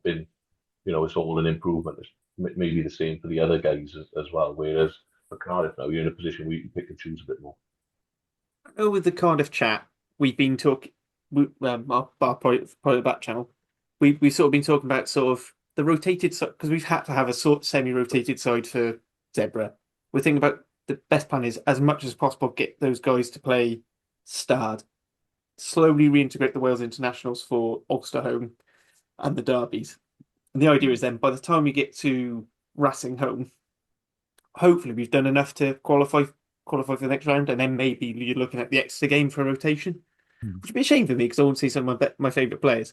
it's all an improvement. It's maybe the same for the other guys as well. Whereas for Cardiff now, you're in a position where you can pick and choose a bit more. With the Cardiff chat, we've been talking. Our private back channel, we've sort of been talking about sort of the rotated side, because we've had to have a sort of semi-rotated side for Zebra. We're thinking about the best plan is, as much as possible, get those guys to play Stad, slowly reintegrate the Wales internationals for Ulster home and the derbies. And the idea is then, by the time we get to Racing home, hopefully we've done enough to qualify for the next round, and then maybe you're looking at the Exeter game for a rotation, which would be a shame for me, because I want to see some of my favourite players.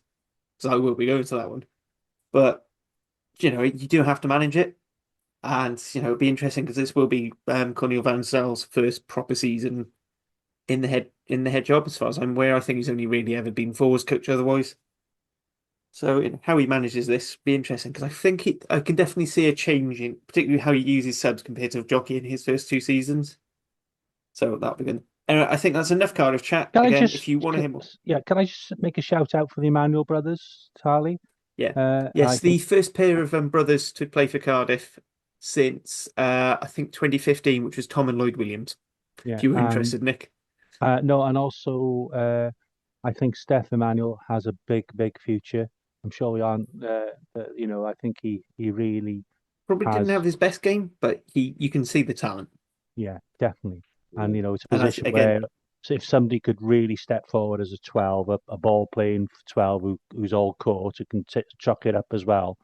So I will be going to that one. But, you do have to manage it. And, it'll be interesting, because this will be Cornel Van Zyl's first proper season in the head job, as far as I'm aware. I think he's only really ever been forwards coach otherwise. So how he manages this will be interesting, because I think I can definitely see a change in particularly how he uses subs compared to Jockey in his first 2 seasons. So that'll be good. Anyway, I think that's enough Cardiff chat. If you want to hear more. Yeah, can I just make a shout out for the Emmanuel brothers, Charlie? Yeah. Yes, the first pair of brothers to play for Cardiff since I think 2015, which was Tom and Lloyd Williams. Yeah, if you were interested, Nick. No, and also I think Steph Emmanuel has a big future. I'm sure we aren't. I think he really Probably didn't has. have his best game, but you can see the talent. Yeah, definitely. And it's a And position again, where so if somebody could really step forward as a 12, a ball playing 12 who's all court, who can chuck it up as well.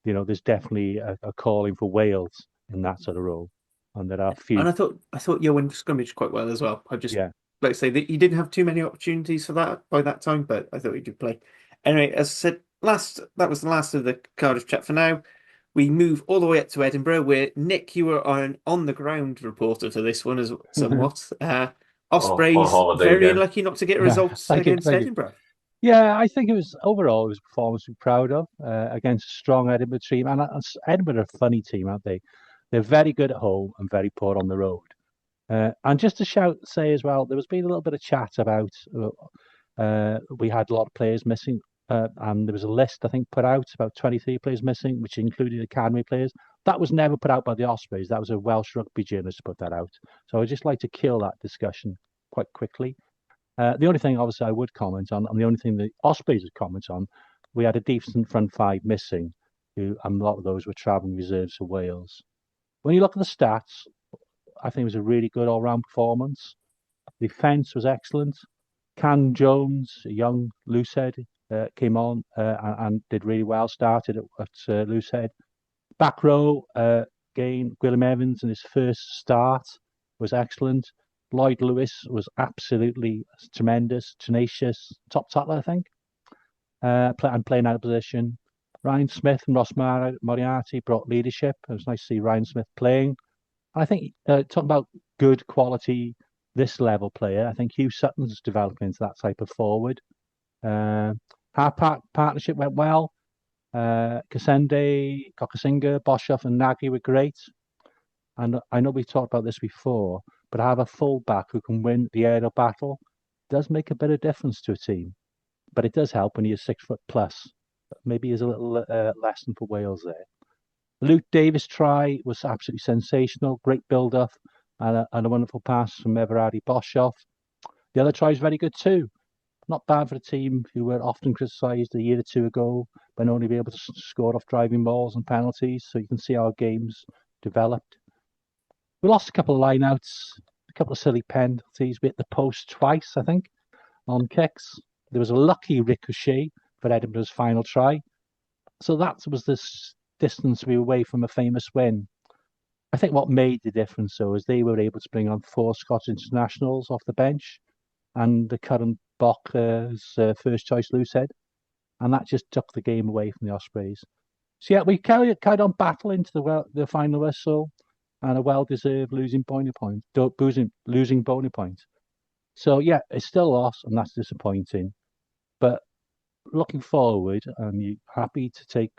There's definitely a calling for Wales in that sort of role, and there are few. and I thought Johan scrimmaged quite well as well. I just Yeah. like to say that he didn't have too many opportunities for that by that time, but I thought he did play. Anyway, as I said, that was the last of the Cardiff chat for now. We move all the way up to Edinburgh, where Nick, you were on the ground reporter for this one as somewhat. On Ospreys holiday very again. unlucky not to get results Thank you, against thank you. Edinburgh. Yeah, I think overall it was a performance we're proud of against a strong Edinburgh team. And Edinburgh are a funny team, aren't they? They're very good at home and very poor on the road. And just to say as well, there was been a little bit of chat about we had a lot of players missing, and there was a list I think put out about 23 players missing, which included academy players. That was never put out by the Ospreys. That was a Welsh rugby journalist who put that out. So I'd just like to kill that discussion quite quickly. The only thing, obviously, I would comment on, and the only thing the Ospreys would comment on, we had a decent front five missing, and a lot of those were travelling reserves for Wales. When you look at the stats, I think it was a really good all-round performance. Defence was excellent. Can Jones, a young loosehead, came on and did really well. Started at loosehead. Back row, again, Gwilym Evans in his first start was excellent. Lloyd Lewis was absolutely tremendous, tenacious, top tackler, I think, and playing out of position. Ryan Smith and Ross Moriarty brought leadership. It was nice to see Ryan Smith playing. I think talking about good quality, this level player, I think Hugh Sutton's developing into that type of forward. Our partnership went well. Kasende, Kokasinga, Boshoff, and Nagy were great. And I know we've talked about this before, but have a fullback who can win the aerial battle does make a bit of difference to a team. But it does help when you're 6 foot plus. Maybe is a little lesson for Wales there. Luke Davis' try was absolutely sensational. Great build-up and a wonderful pass from Everardi Boshoff. The other try is very good too. Not bad for a team who were often criticised a year or two ago by only being able to score off driving balls and penalties. So you can see our games developed. We lost a couple of lineouts, a couple of silly penalties. We hit the post twice, I think, on kicks. There was a lucky ricochet for Edinburgh's final try. So that was this distance we were away from a famous win. I think what made the difference, though, is they were able to bring on 4 Scottish internationals off the bench and the current Bock as first choice loosehead. And that just took the game away from the Ospreys. So, yeah, we carried on battle into the final whistle and a well-deserved losing bonus point. So, yeah, it's still a loss, and that's disappointing. But looking forward, I'm happy to take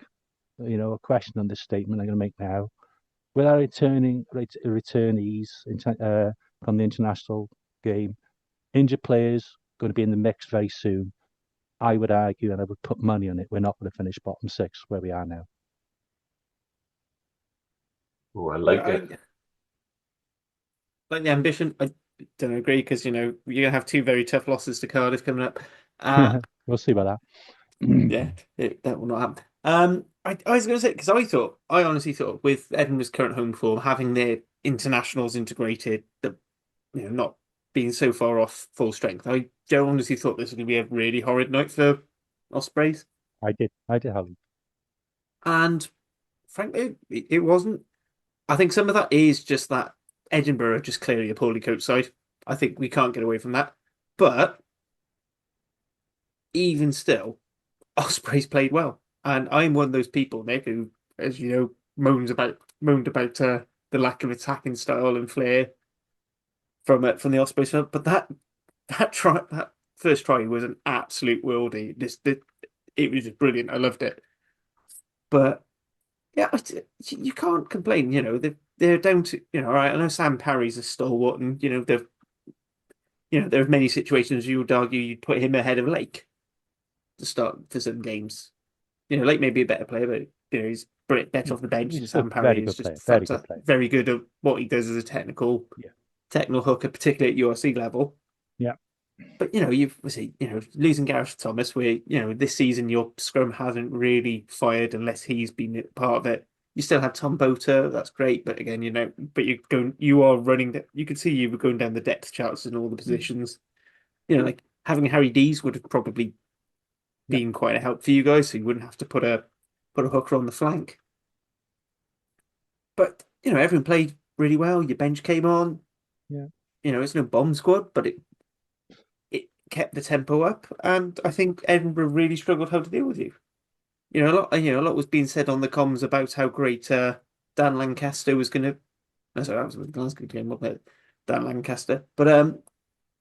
a question on this statement I'm going to make now. With our returnees from the international game, injured players going to be in the mix very soon. I would argue, and I would put money on it, we're not going to finish bottom 6 where we are now. Oh, I like it. Like the ambition, I don't agree because you're gonna have 2 very tough losses to Cardiff coming up. We'll see about that. Yeah, that will not happen. I was going to say because I honestly thought with Edinburgh's current home form, having their internationals integrated, that not being so far off full strength, I honestly thought this was going to be a really horrid night for Ospreys. I did have them. And frankly, it wasn't. I think some of that is just that Edinburgh are just clearly a poorly coached side. I think we can't get away from that. But even still, Ospreys played well. And I'm one of those people, Nick, who, as you know, moaned about the lack of attacking style and flair from the Ospreys. But that first try was an absolute worldie. It was just brilliant. I loved it. But yeah, you can't complain. They're down to all right. I know Sam Parry's a stalwart, and there are many situations you would argue you'd put him ahead of Lake to start for some games. Lake may be a better player, but he's better off the bench. And Sam Parry is just very good at what he does as a technical hooker, particularly at URC level. Yeah. But you've obviously, losing Gareth Thomas, where this season your scrum hasn't really fired unless he's been part of it. You still have Tom Boter, that's great, but again, but you are running that. You can see you were going down the depth charts in all the positions. Like having Harry Dees would have probably Yeah. been quite a help for you guys, so you wouldn't have to put a hooker on the flank. But everyone played really well. Your bench came on. Yeah. It's no bomb squad, but it kept the tempo up, and I think Edinburgh really struggled how to deal with you. A lot was being said on the comms about how great Dan Lancaster was going to. No, sorry, that was with the Glasgow game, wasn't it? Dan Lancaster, but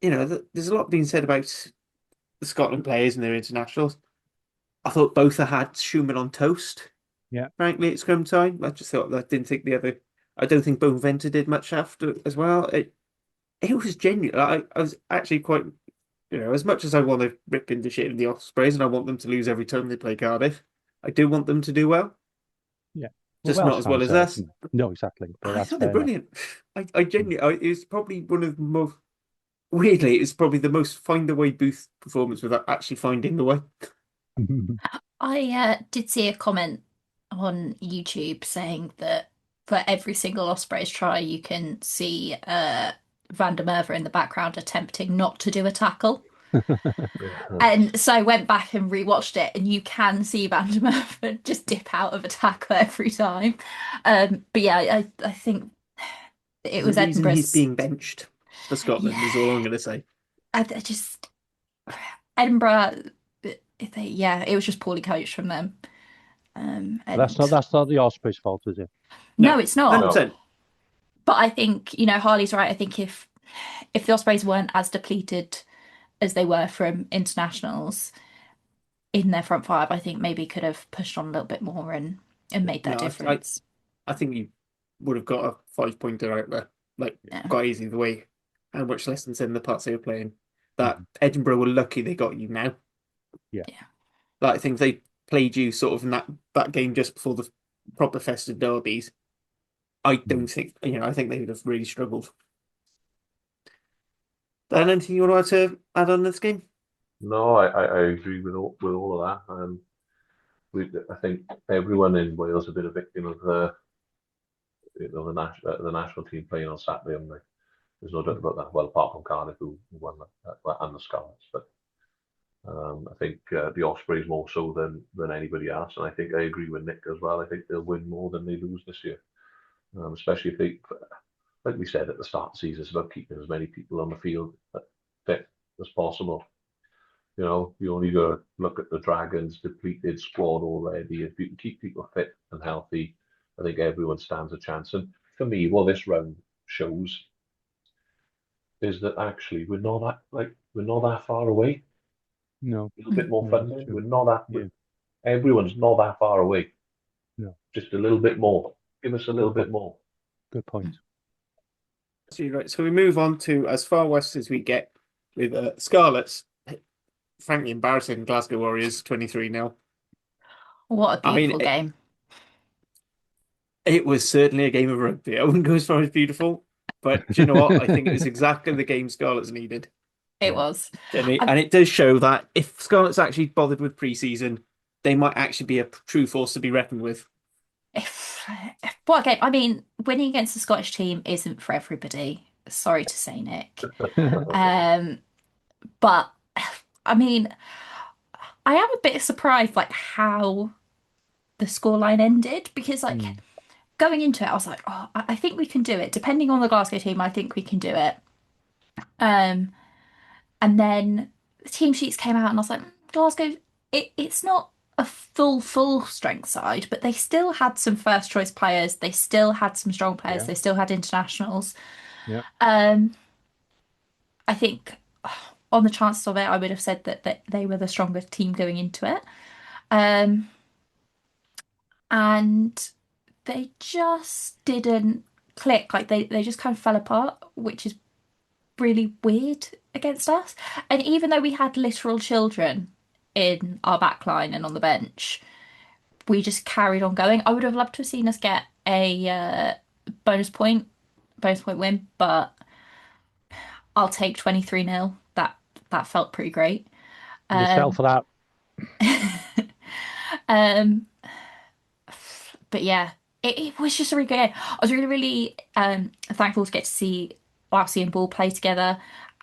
there's a lot being said about the Scotland players and their internationals. I thought both had Schumann on toast. Yeah. Frankly, at scrum time, I just thought I didn't think the other. I don't think Boneventer did much after as well. It was genuine. I was actually quite, as much as I want to rip into shit in the Ospreys and I want them to lose every time they play Cardiff, I do want them to do well. Yeah. Just Welsh not as well fans as us. No, exactly. But I that's thought they're fair enough. brilliant. I genuinely, it's probably one of the most, weirdly, it's probably the most find a way booth performance without actually finding the way. I did see a comment on YouTube saying that for every single Ospreys try, you can see Van der Merwe in the background attempting not to do a tackle. Yeah. And so I went back and rewatched it, and you can see Van der Merwe just dip out of a tackle every time. But yeah, I think it The was reason he's Edinburgh's. being benched for Scotland is all I'm Yeah, going to say. I just Edinburgh. Yeah, it was just poorly coached from them. That's And not the Ospreys' fault, is it? No, no, it's not. No. 100%. But I think, Harley's right. I think if the Ospreys weren't as depleted as they were from internationals in their front five, I think maybe could have pushed on a little bit more and made that No, I difference. I think you would have got a 5-pointer out there, like Yeah. quite easy the way how much less than 7 the parts they were playing. That Mhm. Edinburgh were lucky they got you now. Yeah. Yeah. Like I think they played you sort of in that game just before the proper festive derbies. I don't think I think they would have really struggled. Dan, anything you want to add on this game? No, I agree with all of that. I think everyone in Wales have been a victim of the national team playing on Saturday, haven't they? There's no doubt about that. Well, apart from Cardiff, who won and the Scarlets, but I think the Ospreys more so than anybody else, and I think I agree with Nick as well. I think they'll win more than they lose this year, especially if they, like we said at the start of the season, it's about keeping as many people on the field fit as possible. You only got to look at the Dragons' depleted squad already. If you can keep people fit and healthy, I think everyone stands a chance. And for me, what this round shows is that actually we're not that far away. No. A little bit more No, that's funding. true. We're not that. Yeah. Everyone's not that far away. No. Just a little bit more. Give us a little bit more. Good point. Right, so we move on to as far west as we get with Scarlets. Frankly, embarrassing Glasgow Warriors 23-0. What a I mean, beautiful game. it was certainly a game of rugby. I wouldn't go as far as beautiful, but do you know what? I think it was exactly the game Scarlets needed. It was. Generally. I, And it does show that if Scarlets actually bothered with pre-season, they might actually be a true force to be reckoned with. what a game. I mean, winning against the Scottish team isn't for everybody. Sorry to say, Nick. Um, but I mean, I am a bit surprised, like how the scoreline ended because, like, going into it, I was like, oh, I think we can do it. Depending on the Glasgow team, I think we can do it. And then the team sheets came out, and I was like, Glasgow, it's not a full strength side, but they still had some first choice players. They still had some strong players. Yeah. They still had internationals. Yeah. I think on the chances of it, I would have said that they were the stronger team going into it. And they just didn't click. Like they just kind of fell apart, which is really weird against us. And even though we had literal children in our back line and on the bench, we just carried on going. I would have loved to have seen us get a bonus point win, but I'll take 23-0. that felt pretty great. You fell for that. Um, but yeah, it was just a really good game. I was really, really thankful to get to see Lassie and Ball play together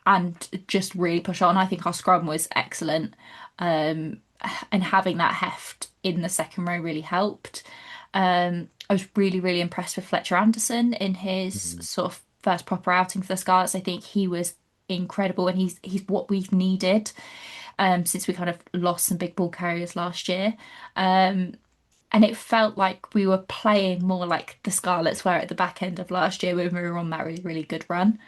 and just really push on. I think our scrum was excellent. Um, and having that heft in the second row really helped. I was really, really impressed with Fletcher Anderson in his sort of first proper outing for the Scarlets. I think he was incredible, and he's what we've needed since we kind of lost some big ball carriers last year. And it felt like we were playing more like the Scarlets were at the back end of last year when we were on that really, really good run.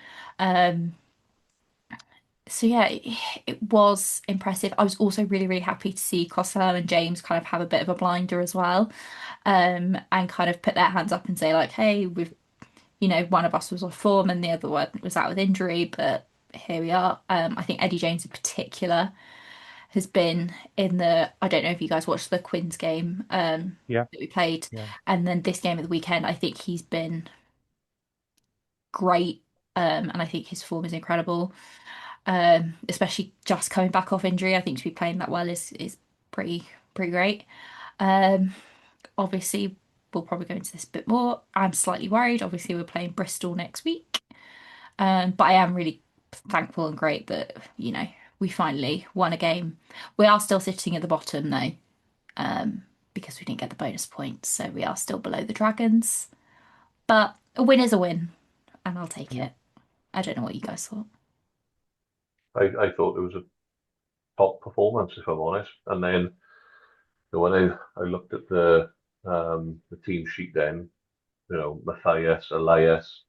So yeah, it was impressive. I was also really, really happy to see Costello and James kind of have a bit of a blinder as well, and kind of put their hands up and say like, "Hey, we've, one of us was off form and the other one was out with injury, but here we are." I think Eddie Jones in particular has been in the. I don't know if you guys watched the Quins game Yeah. that we played, Yeah. and then this game at the weekend. I think he's been great, and I think his form is incredible. Especially just coming back off injury. I think to be playing that well is pretty great. Obviously, we'll probably go into this a bit more. I'm slightly worried. Obviously, we're playing Bristol next week, but I am really thankful and great that we finally won a game. We are still sitting at the bottom though, because we didn't get the bonus points, so we are still below the Dragons. But a win is a win, and I'll take it. I don't know what you guys thought. I thought it was a top performance, if I'm honest. And then when I looked at the team sheet, then Matthias, Elias,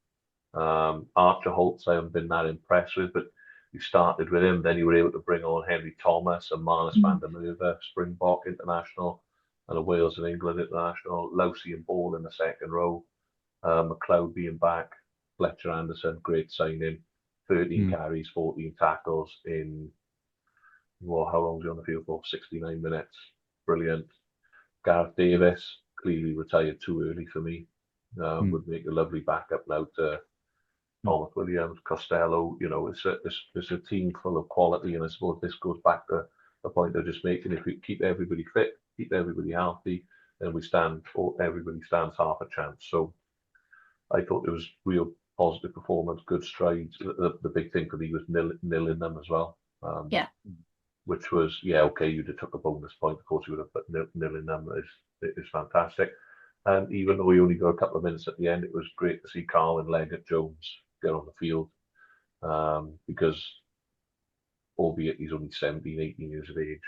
Archer Holtz, I haven't been that impressed with, but you started with him. Then you were able to bring on Henry Thomas and Marnus van der Merwe, Springbok international, and a Wales and England international. Lowsey and Ball in the second row. McLeod being back. Fletcher Anderson, great signing. 13 carries, 14 tackles in, well, how long was he on the field for? 69 minutes. Brilliant. Gareth Davis, clearly retired too early for me. Would make a lovely backup now to Thomas Williams, Costello. It's a team full of quality, and I suppose this goes back to the point they're just making. If we keep everybody fit, keep everybody healthy, then everybody stands half a chance. So I thought it was real positive performance, good strides. The big thing for me was nilling them as well. Yeah. Which was, okay, you'd have took a bonus point. Of course, you would have put nilling them is fantastic. And even though we only got a couple of minutes at the end, it was great to see Carl and Leggett Jones get on the field, because albeit he's only 17, 18 years of age.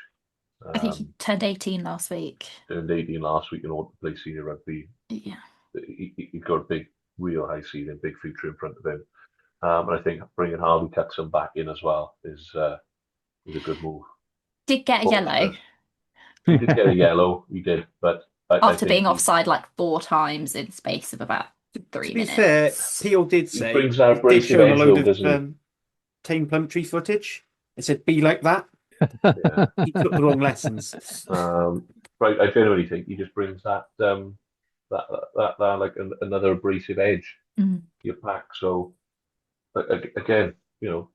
I think he turned 18 last week. Turned 18 last week and ought to play senior rugby. Yeah. He's got a big, real high ceiling, big future in front of him. And I think bringing Harvey Tuxham back in as well is a good move. Did get a yellow. He did get a yellow, he did, but after being offside like 4 times in space of about 3 minutes. To be fair, Peel did say he brings that did abrasive show a edge, load though, of doesn't Tame Plumtree footage. It said, "Be like that." he? Yeah. He took the wrong lessons. Right, I genuinely think he just brings that like another abrasive edge to your pack. So again,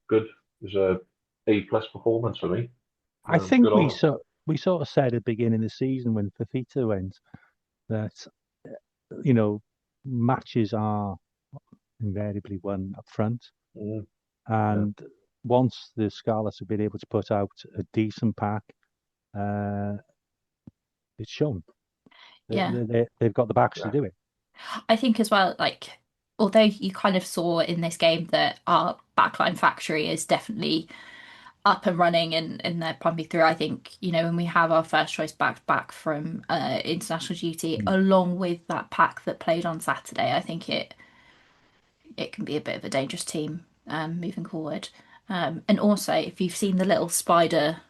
good. It was a A+ performance for me. I think we sort of said at the beginning of the season when Fafita went that matches are invariably won up front, and once the Scarlets have been able to put out a decent pack, it's shown. They've got the backs to do it. I think as well, like, although you kind of saw in this game that our backline factory is definitely up and running and they're pumping through, I think, when we have our first choice back from international duty, along with that pack that played on Saturday, I think it can be a bit of a dangerous team moving forward. And also, if you've seen the little spider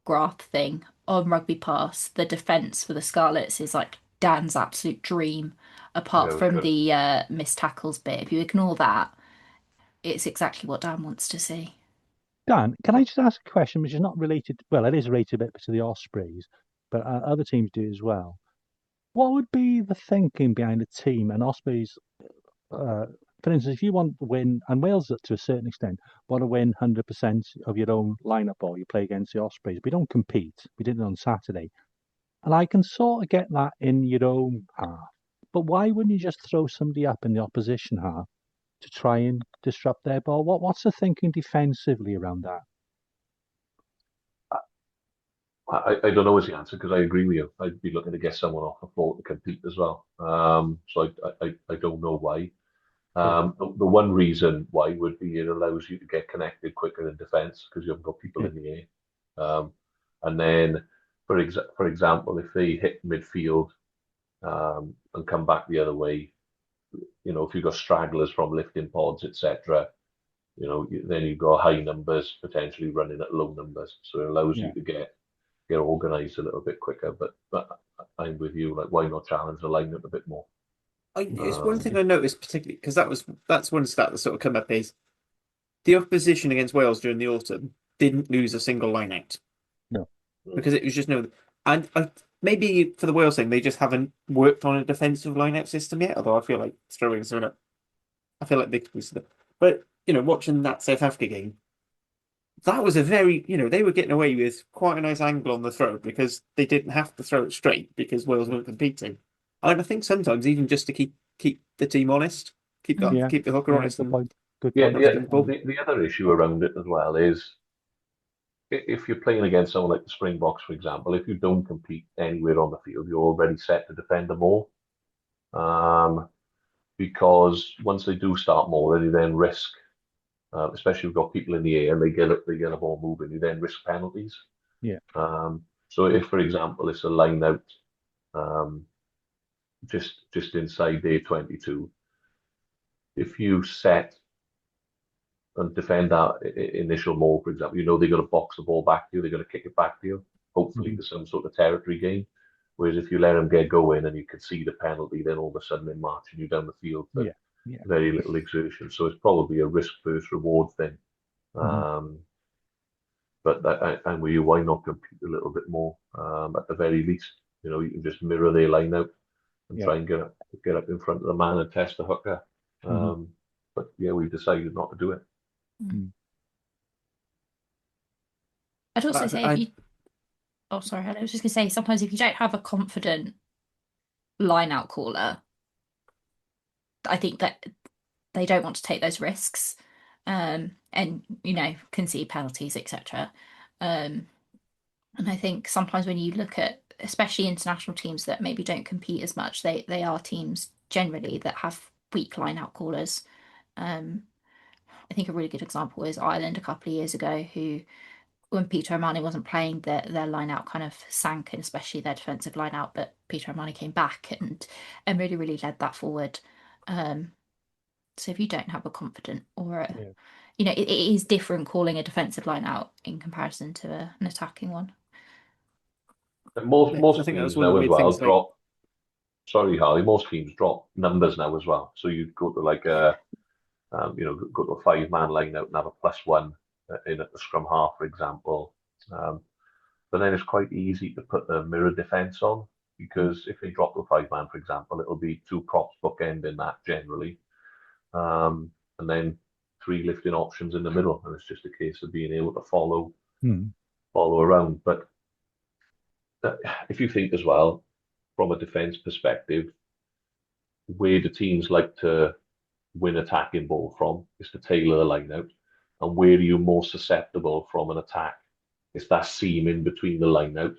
graph thing on Rugby Pass, the defence for the Scarlets is like Dan's absolute dream, apart from the missed tackles bit. If you ignore that, it's exactly what Dan wants to see. Dan, can I just ask a question which is not related? Well, it is related a bit to the Ospreys, but other teams do as well. What would be the thinking behind a team, an Ospreys for instance, if you want to win, and Wales to a certain extent want to win 100% of your own lineup ball, you play against the Ospreys. We don't compete. We did it on Saturday. And I can sort of get that in your own half. But why wouldn't you just throw somebody up in the opposition half to try and disrupt their ball? What's the thinking defensively around that? I don't know is the answer, because I agree with you. I'd be looking to get someone off the floor to compete as well. So I don't know why. The one reason why would be it allows you to get connected quicker in defence because you haven't got people in the air. And then, for example, if they hit midfield and come back the other way, if you've got stragglers from lifting pods, etc., then you've got high numbers potentially running at low numbers. So it allows you to get organised a little bit quicker. But I'm with you. Like, why not challenge the lineup a bit more? It's one thing I noticed particularly because that's one stat that sort of come up is the opposition against Wales during the autumn didn't lose a single line out. No, because it was just no. And maybe for the Wales thing, they just haven't worked on a defensive line out system yet. Although I feel like throwing something up, I feel like they could do. But watching that South Africa game, that was a very they were getting away with quite a nice angle on the throw because they didn't have to throw it straight because Wales weren't competing. And I think sometimes even just to keep the team honest, keep the hooker honest. Good point. The other issue around it as well is if you're playing against someone like the Springboks, for example, if you don't compete anywhere on the field, you're already set to defend them all. Because once they do start more, you then risk, especially if you've got people in the air and they get a ball moving, you then risk penalties. Yeah. So if, for example, it's a line out just inside day 22, if you set and defend that initial maul, for example, they're going to box the ball back to you, they're going to kick it back to you, hopefully to some sort of territory gain. Whereas if you let them get going and you can see the penalty, then all of a sudden they're marching you down the field for very little exertion. So it's probably a risk versus reward thing. But and with you, why not compete a little bit more? At the very least, you can just mirror their line out and try and get up in front of the man and test the hooker. But we've decided not to do it. I'd also say I was just going to say, sometimes if you don't have a confident line-out caller, I think that they don't want to take those risks and, concede penalties, etc. And I think sometimes when you look at, especially international teams that maybe don't compete as much, they are teams generally that have weak line-out callers. I think a really good example is Ireland a couple of years ago, who, when Peter O'Mahony wasn't playing, their line out kind of sank, and especially their defensive line out. But Peter O'Mahony came back and really, really led that forward. So if you don't have a confident or it is different calling a defensive line out in comparison to an attacking one. And most teams now as well drop. Sorry, Harley. Most teams drop numbers now as well. So you go to like go to a 5-man line out and have a +1 in at the scrum half, for example. But then it's quite easy to put the mirror defence on, because if they drop to a 5-man, for example, it'll be 2 props bookending that generally, and then 3 lifting options in the middle, and it's just a case of being able to follow around. But if you think as well, from a defence perspective, where do teams like to win attacking ball from is to tailor the line out. And where are you more susceptible from an attack? It's that seam in between the line out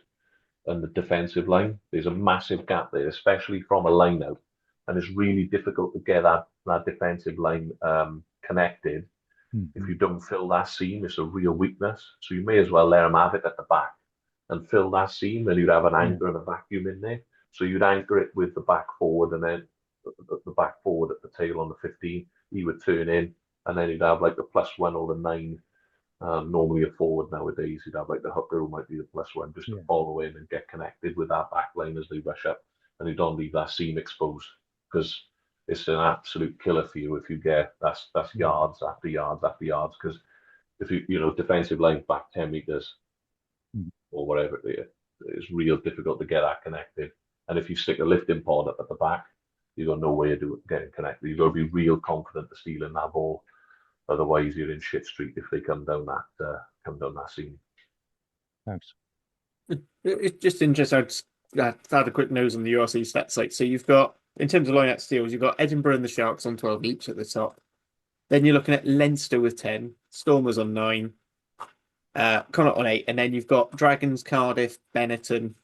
and the defensive line. There's a massive gap there, especially from a line out. And it's really difficult to get that defensive line connected. If you don't fill that seam, it's a real weakness. So you may as well let them have it at the back and fill that seam, and you'd have an anchor and a vacuum in there. So you'd anchor it with the back forward, and then the back forward at the tail on the 15, he would turn in, and then he'd have like the +1 or the 9. Normally a forward nowadays, he'd have like the hooker who might be the +1 just to follow in and get connected with that back line as they rush up, and you don't leave that seam exposed, because it's an absolute killer for you if you get that's yards after yards after yards. Because if you defensive line back 10 meters or whatever it is, it's real difficult to get that connected. And if you stick a lifting pod up at the back, you've got no way of getting connected. You've got to be real confident of stealing that ball. Otherwise, you're in shit street if they come down that scene. Thanks. It's just interesting. I had a quick nose on the URC stats site. So you've got, in terms of line-out steals, you've got Edinburgh and the Sharks on 12 each at the top. Then you're looking at Leinster with 10, Stormers on 9, Connacht on 8, and then you've got Dragons, Cardiff, Benetton.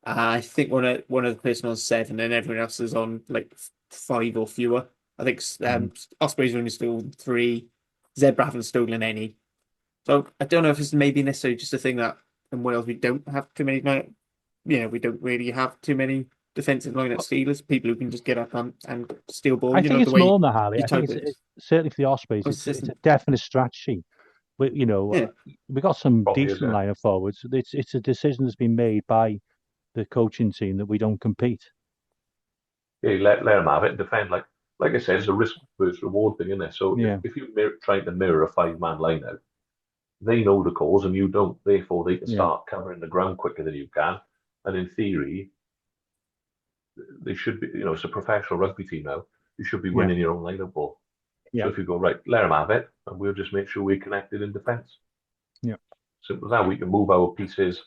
I think one of the person on 7, and everyone else is on like 5 or fewer. I think Ospreys are only stolen 3, Zebra haven't stolen any. So I don't know if it's maybe necessarily just a thing that in Wales we don't have too many, we don't really have too many defensive line-out stealers, people who can just get up and steal ball. I think it's more than that, Harley. I think it's certainly for the Ospreys, it's a definite strategy. We got some decent line of forwards. It's a decision that's been made by the coaching team that we don't compete. Yeah, let them have it and defend. Like I said, it's a risk versus reward thing, isn't it? So if you're trying to mirror a 5-man line-out, they know the calls and you don't. Therefore, they can start covering the ground quicker than you can. And in theory, they should be, it's a professional rugby team now. You should be winning your own line-out ball. Yeah. So if you go, right, let them have it, and we'll just make sure we're connected in defence. Yeah. Simple as that. We can move our pieces,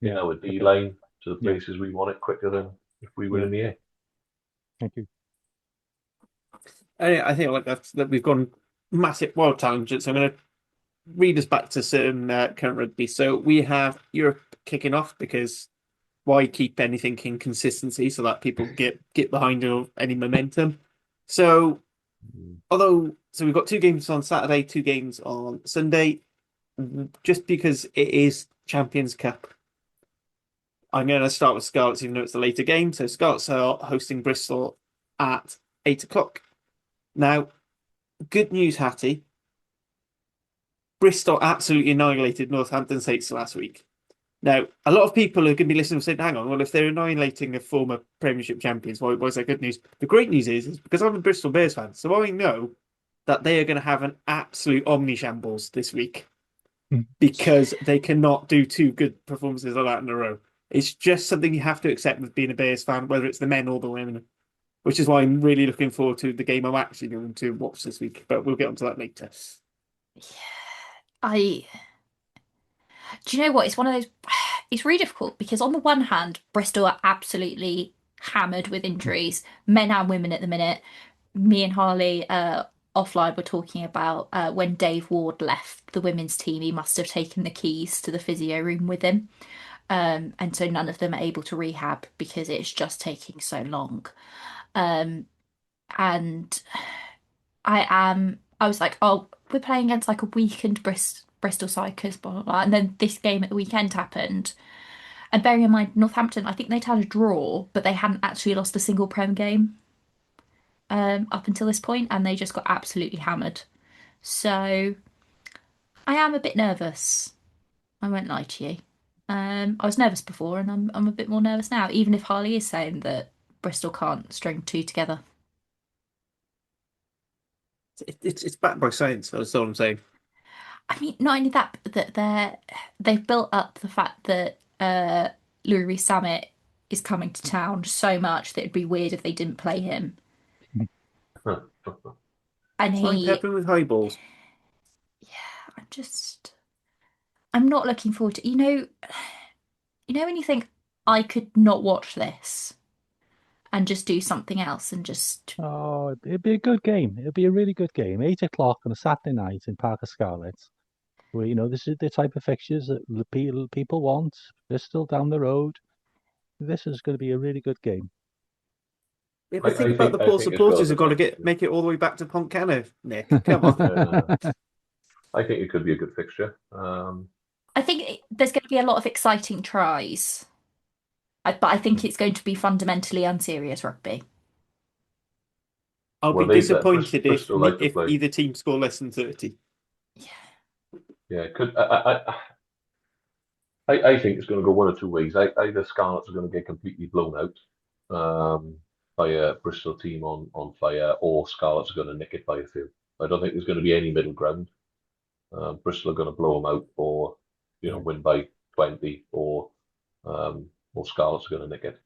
our D-line to the places we want it quicker than if we were in the air. Thank you. I think like that we've gone massive wild tangents. So I'm going to read us back to certain current rugby. So we have Europe kicking off because why keep anything in consistency so that people get behind any momentum? So we've got 2 games on Saturday, 2 games on Sunday. Just because it is Champions Cup, I'm going to start with Scarlets, even though it's a later game. So Scarlets are hosting Bristol at 8 o'clock. Now, good news, Hattie. Bristol absolutely annihilated Northampton Saints last week. Now, a lot of people are going to be listening and saying, hang on, well, if they're annihilating a former Premiership champions, why is that good news? The great news is because I'm a Bristol Bears fan, so I know that they are going to have an absolute omni-shambles this week because they cannot do 2 good performances like that in a row. It's just something you have to accept with being a Bears fan, whether it's the men or the women, which is why I'm really looking forward to the game I'm actually going to watch this week, but we'll get onto that later. Yeah, do you know what? It's one of those. It's really difficult because on the one hand, Bristol are absolutely hammered with injuries, men and women at the minute. Me and Harley offline were talking about when Dave Ward left the women's team, he must have taken the keys to the physio room with him. And so none of them are able to rehab because it's just taking so long. And I was like, oh, we're playing against like a weakened Bristol Psychers, blah, blah, blah. And then this game at the weekend happened. And bearing in mind, Northampton, I think they'd had a draw, but they hadn't actually lost a single Prem game up until this point, and they just got absolutely hammered. So I am a bit nervous. I won't lie to you. I was nervous before, and I'm a bit more nervous now, even if Harley is saying that Bristol can't string 2 together. It's backed by science. That's all I'm saying. I mean, not only that, but that they've built up the fact that Louis Rees-Zammit is coming to town so much that it'd be weird if they didn't play him. And it's peppering with high balls. Yeah, I'm not looking forward to. You know when you think I could not watch this and just do something else and just. Oh, it'd be a good game. It'd be a really good game. 8 o'clock on a Saturday night in Parc y Scarlets. Where this is the type of fixtures that the people want. They're still down the road. This is going to be a really good game. Yeah, but think about the poor supporters who've got to make it all the way back to Pontcanno, Nick. Come on. I think it could be a good fixture. I think there's going to be a lot of exciting tries, but I think it's going to be fundamentally unserious rugby. I'll be disappointed if either team score less than 30. Yeah, I think it's going to go one of 2 ways. Either Scarlets are going to get completely blown out by a Bristol team on fire, or Scarlets are going to nick it by a few. I don't think there's going to be any middle ground. Bristol are going to blow them out, or win by 20, or Scarlets are going to nick it.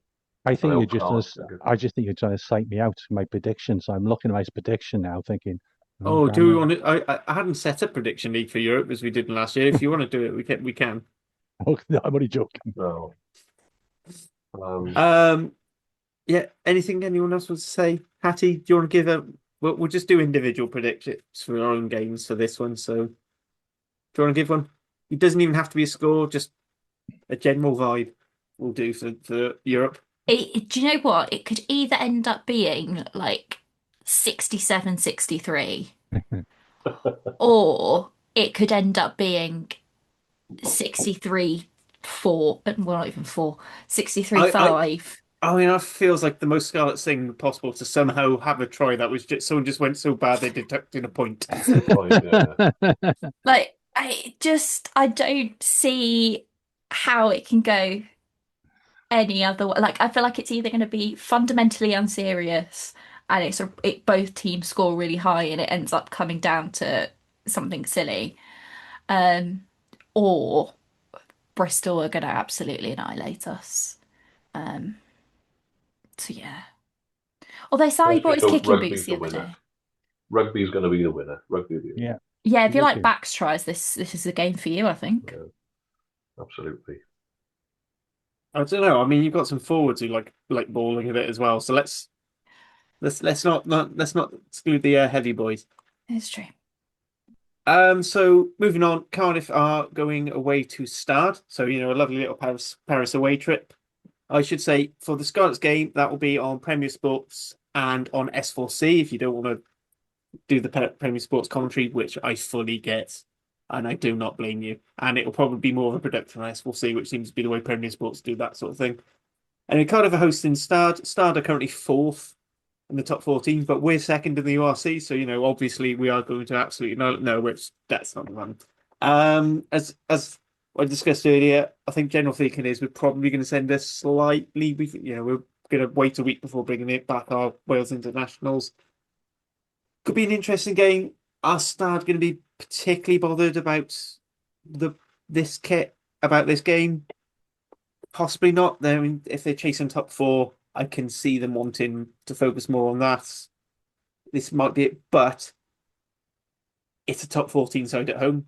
I I think know you're just Clark. I just think you're trying to psych me out to my prediction. So I'm looking at my prediction now, thinking, oh, Oh, do we damn want to? I hadn't set a prediction league for Europe as we did last year. If you want to do it, we can. We can. it. I'm only joking. No. Um, yeah. Anything anyone else wants to say? Hattie, do you want to give a? We'll just do individual predictions for our own games for this one. So, do you want to give one? It doesn't even have to be a score, just a general vibe. We'll do for Europe. Do you know what? It could either end up being like 67-63, or it could end up being 63-4, well, not even 4, I 63-5. I mean, it feels like the most Scarlet thing possible to somehow have a try that was just someone just went so bad they deducted a point. Point, yeah. Like, I don't see how it can go any other way. Like, I feel like it's either going to be fundamentally unserious and both teams score really high and it ends up coming down to something silly, um, or Bristol are going to absolutely annihilate us. Um, so yeah. Although Sally Let's brought just his hope kicking boots rugby's the the other winner. day. Rugby's going to be the winner. Rugby will be the winner. Yeah, Yeah, if you me like too. backs tries, this is the game for you, I think. Yeah, absolutely. I don't know. I mean, you've got some forwards who like balling a bit as well. So let's not exclude the heavy boys. It's true. So moving on, Cardiff are going away to Stade. So a lovely little Paris away trip. I should say for the Scarlets game that will be on Premier Sports and on S4C if you don't want to do the Premier Sports commentary, which I fully get, and I do not blame you. And it will probably be more of a production on S4C, which seems to be the way Premier Sports do that sort of thing. And in Cardiff are hosting Stade. Stade are currently fourth in the top 14, but we're second in the URC, so obviously we are going to absolutely no, which that's not the one. As I discussed earlier, I think general thinking is we're probably going to send us slightly. We're going to wait a week before bringing it back our Wales internationals. Could be an interesting game. Are Stade going to be particularly bothered about this kit about this game? Possibly not. I mean, if they're chasing top four, I can see them wanting to focus more on that. This might be it, but it's a top 14 side at home.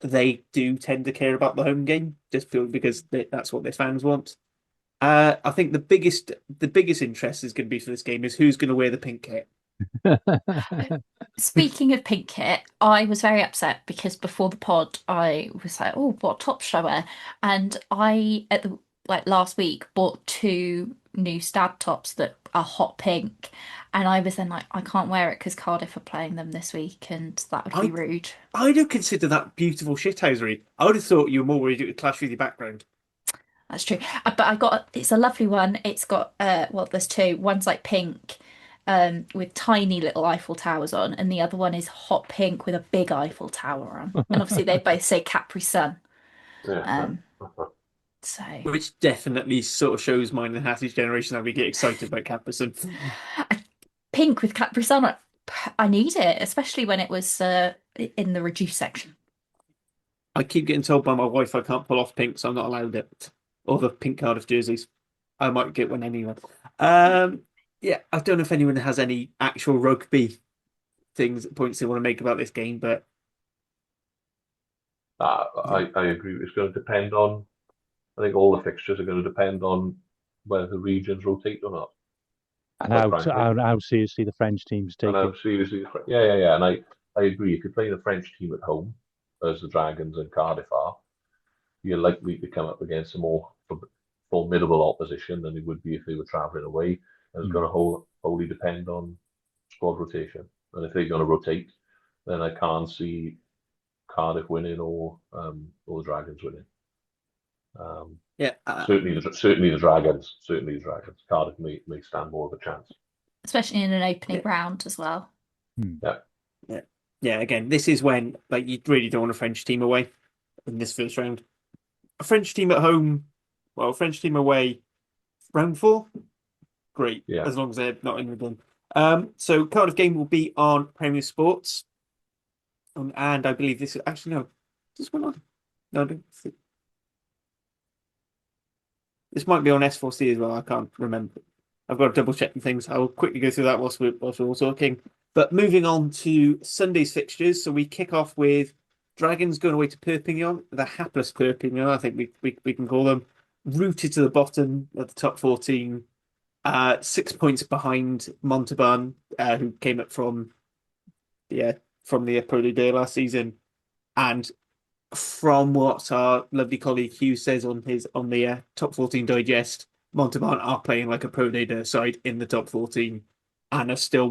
They do tend to care about the home game, just purely because that's what their fans want. I think the biggest interest is going to be for this game is who's going to wear the pink kit. Speaking of pink kit, I was very upset because before the pod, I was like, "Oh, what top should I wear?" And I, at the last week, bought two new Stab tops that are hot pink, and I was then like, "I can't wear it because Cardiff are playing them this week, and that would be rude." I don't consider that beautiful shithousery. I would have thought you were more worried it would clash with your background. That's true. But it's a lovely one. It's got well, there's two. One's like pink, with tiny little Eiffel Towers on, and the other one is hot pink with a big Eiffel Tower on. And obviously they both say Capri Sun. Yeah. Um, so Which definitely sort of shows mine and Hattie's generation that we get excited about Caprison. pink with Capri Sun, I need it, especially when it was in the reduced section. I keep getting told by my wife I can't pull off pink, so I'm not allowed it. Or the pink Cardiff jerseys. I might get one anyway. Yeah, I don't know if anyone has any actual rugby points they want to make about this game, but I agree. It's going to depend on. I think all the fixtures are going to depend on whether the regions rotate or not. And Quite how seriously the French team's And taking. seriously, yeah. And I agree. If you're playing a French team at home, as the Dragons and Cardiff are, you're likely to come up against a more formidable opposition than it would be if they were travelling away. And it's going to wholly depend on squad rotation. And if they're going to rotate, then I can't see Cardiff winning or the Dragons winning. yeah, Certainly the Dragons. Certainly the Dragons. Cardiff may stand more of a chance. Especially in an opening round as well. yeah. Again, this is when you really don't want a French team away in this first round. A French team at home, well, a French team away, round 4, great. Yeah. As long as they're not in the bin. So Cardiff game will be on Premier Sports, and I believe this actually no, this one on. No, this This might be on S4C as well. I can't remember. I've got to double check the things. I'll quickly go through that whilst we're all talking. But moving on to Sunday's fixtures, so we kick off with Dragons going away to Perpignan, the hapless Perpignan, I think we can call them, rooted to the bottom of the top 14, 6 points behind Montauban, who came up from the Pro League last season, and from what our lovely colleague Hugh says on the top 14 digest, Montauban are playing like a Pro League side in the top 14 and are still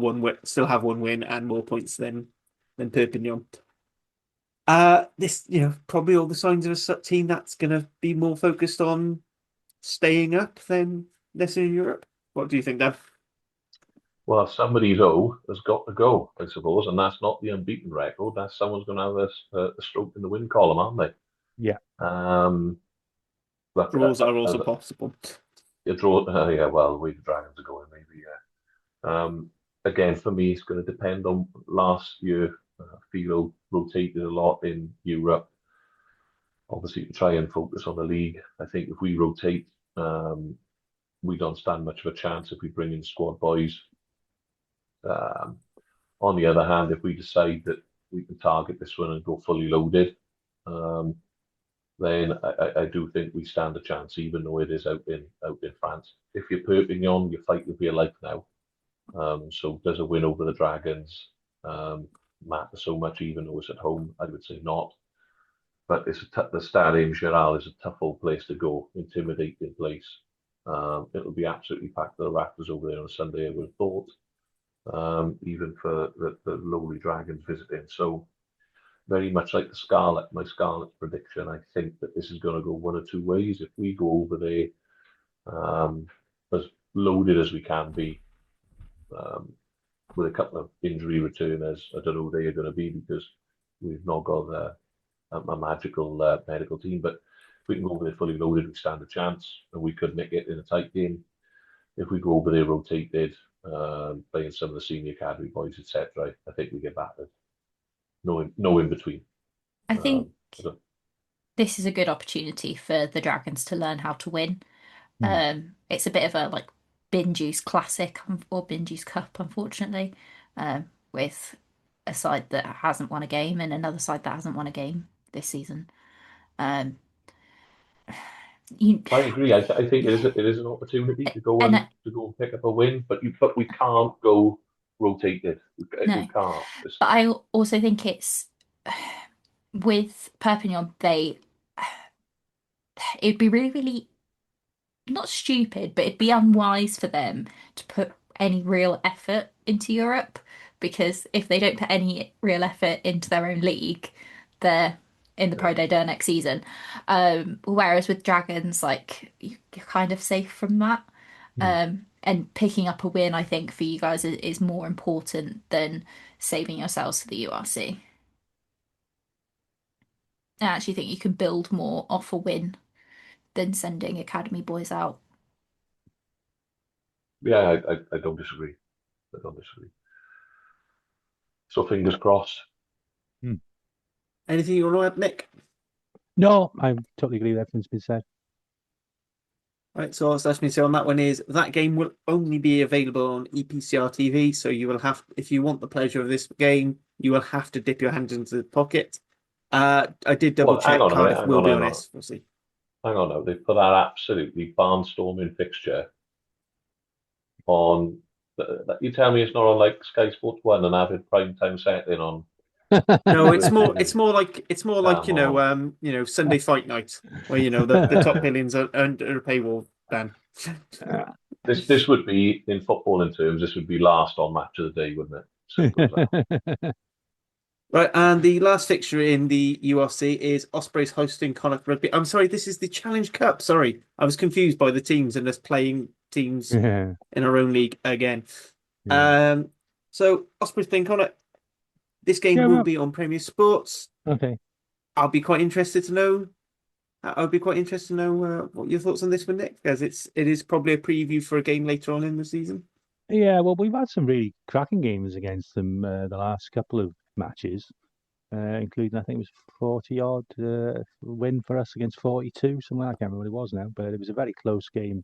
have one win and more points than Perpignan. This, probably all the signs of a team that's going to be more focused on staying up than in Europe. What do you think, Dan? Well, somebody's has got to go, I suppose, and that's not the unbeaten record. That's someone's going to have a stroke in the win column, aren't they? Yeah. But, draws are also possible. Yeah, well, the way the Dragons are going, maybe, yeah. Again, for me, it's going to depend on last year. Philo rotated a lot in Europe, obviously to try and focus on the league. I think if we rotate, we don't stand much of a chance if we bring in squad boys. On the other hand, if we decide that we can target this one and go fully loaded, then I do think we stand a chance, even though it is out in France. If you're Perpignan, your fight will be alike now. So does a win over the Dragons matter so much, even though it's at home? I would say not. But the Stade Général is a tough old place to go, intimidating place. It'll be absolutely packed to the rafters over there on Sunday, I would have thought, even for the lowly Dragons visiting. So very much like my Scarlet prediction, I think that this is going to go one or two ways. If we go over there as loaded as we can be, with a couple of injury returners, I don't know who they are going to be because we've not got a magical medical team. But if we can go over there fully loaded, we stand a chance, and we could make it in a tight game. If we go over there rotated, playing some of the senior academy boys, etc., I think we get battered. No in between. I think this is a good opportunity for the Dragons to learn how to win. It's a bit of a bin juice classic or bin juice cup, unfortunately, with a side that hasn't won a game and another side that hasn't won a game this season. I agree. I think it is an opportunity to go and pick up a win, but we can't go rotated. We can't. But I also think it's with Perpignan. It'd be really, really not stupid, but it'd be unwise for them to put any real effort into Europe, because if they don't put any real effort into their own league, they're in the Pro Day next season. Whereas with Dragons, you're kind of safe from that. And picking up a win, I think, for you guys is more important than saving yourselves for the URC. I actually think you can build more off a win than sending academy boys out. Yeah, I don't disagree. So fingers crossed. Anything you want to add, Nick? No, I totally agree with everything's been said. Right, so all that's been said on that one is that game will only be available on EPCR TV. So you will have, if you want the pleasure of this game, you will have to dip your hands into the pocket. I did double check. Cardiff will be on S4C. Hang on now, they put that absolutely barnstorming fixture on. You tell me it's not on Sky Sports 1 and Avid prime time setting on. No, it's more like Sunday fight night where the top billions are under a paywall. Dan, this would be in footballing terms. This would be last on match of the day, wouldn't it? Right, and the last fixture in the URC is Ospreys hosting Connacht Rugby. I'm sorry, this is the Challenge Cup. Sorry, I was confused by the teams and us playing teams in our own league again. So Ospreys playing Connacht. This game will be on Premier Sports. Okay. I'll be quite interested to know. What your thoughts on this one, Nick, because it is probably a preview for a game later on in the season. Yeah, well, we've had some really cracking games against them the last couple of matches. including I think it was 40 odd win for us against 42, something like that. I can't remember what it was now, but it was a very close game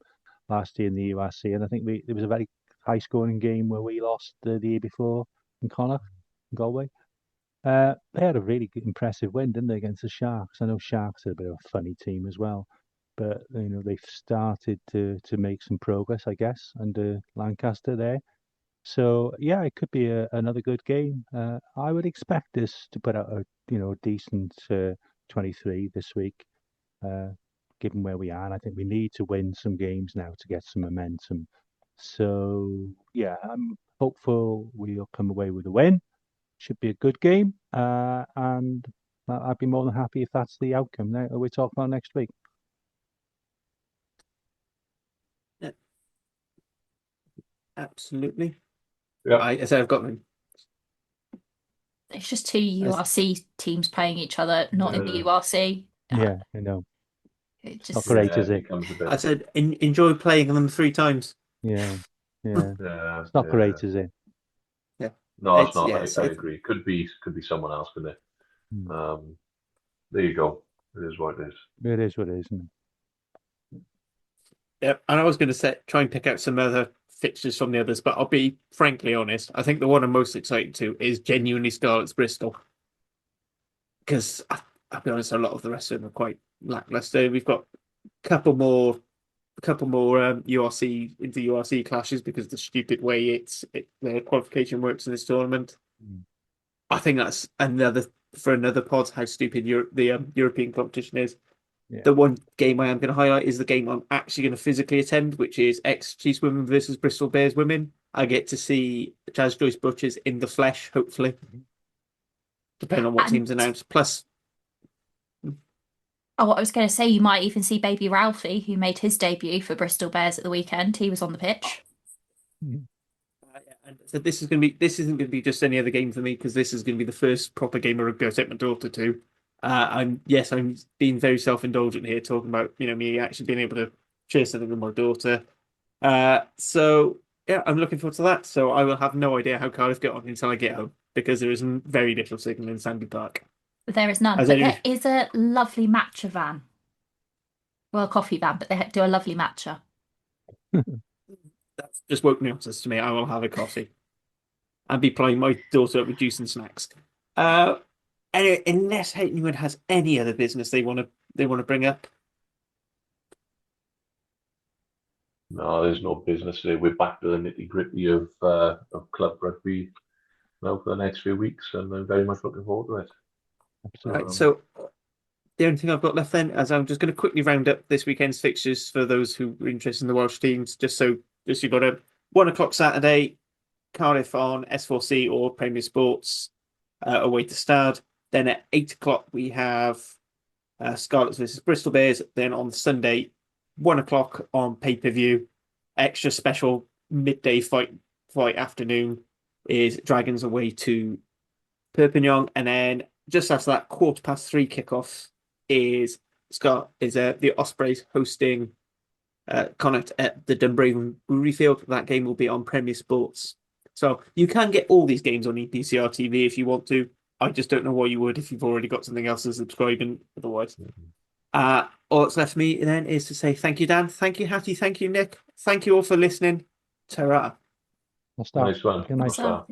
last year in the URC, and I think it was a very high scoring game where we lost the year before in Connacht, in Galway. They had a really impressive win, didn't they, against the Sharks? I know Sharks are a bit of a funny team as well, but they've started to make some progress, I guess, under Lancaster there. So yeah, it could be another good game. I would expect us to put out a decent 23 this week, given where we are. And I think we need to win some games now to get some momentum. So yeah, I'm hopeful we'll come away with a win. Should be a good game, and I'd be more than happy if that's the outcome. Now we're talking about next week. Yeah. Absolutely. Yeah. I said I've got them. It's just two URC teams playing each other, not in the URC. Yeah, I know. It Not just great, is it? becomes a bit. I said enjoy playing them 3 times. Yeah. Yeah, It's not great, is it? Yeah. No, it's not. Yes, I agree. Could be someone else, couldn't it? There you go. It is what it is. It is what it is, isn't it? Yep. And I was going to try and pick out some other fixtures from the others, but I'll be frankly honest. I think the one I'm most excited to is genuinely Scarlet's Bristol, because I'll be honest, a lot of the rest of them are quite lackluster. We've got a couple more URC into URC clashes because of the stupid way the qualification works in this tournament. I think that's another pod how stupid the European competition is. Yeah. The one game I am going to highlight is the game I'm actually going to physically attend, which is Chiefs Women versus Bristol Bears Women. I get to see Jazz Joyce Butchers in the flesh, hopefully, depending on what team's announced. Plus, what I was going to say, you might even see baby Ralphie, who made his debut for Bristol Bears at the weekend. He was on the pitch. And so this isn't going to be just any other game for me, because this is going to be the first proper game of rugby I take my daughter to. I'm being very self-indulgent here, talking about me actually being able to share something with my daughter. So yeah, I'm looking forward to that. So I will have no idea how Cardiff get on until I get home, because there is very little signal in Sandy Park. There is none, but there is a lovely matcha van. Well, a coffee van, but they do a lovely matcha. That's just woke nuances to me. I will have a coffee and be playing my daughter up with juice and snacks. Anyway, unless anyone has any other business they want to bring up. No, there's no business today. We're back to the nitty-gritty of club rugby now for the next few weeks, and I'm very much looking forward to it. Right, so the only thing I've got left then is I'm just going to quickly round up this weekend's fixtures for those who are interested in the Welsh teams. Just you've got a 1 o'clock Saturday, Cardiff on S4C or Premier Sports away to Stad. Then at 8 o'clock we have Scarlets versus Bristol Bears. Then on Sunday, 1 o'clock on pay-per-view, extra special midday fight afternoon is Dragons away to Perpignan, and then just after that, 3:15 kickoff is the Ospreys hosting Connacht at the Dunbraven Brewery Field. That game will be on Premier Sports. So you can get all these games on EPCR TV if you want to. I just don't know why you would if you've already got something else to subscribe in otherwise. All that's left for me then is to say thank you, Dan. Thank you, Hattie. Thank you, Nick. Thank you all for listening. Ta-ra. Nice one. Nice one.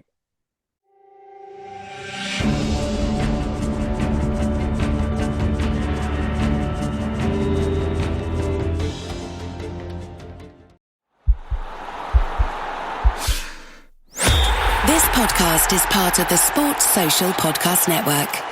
This podcast is part of the Sports Social Podcast Network.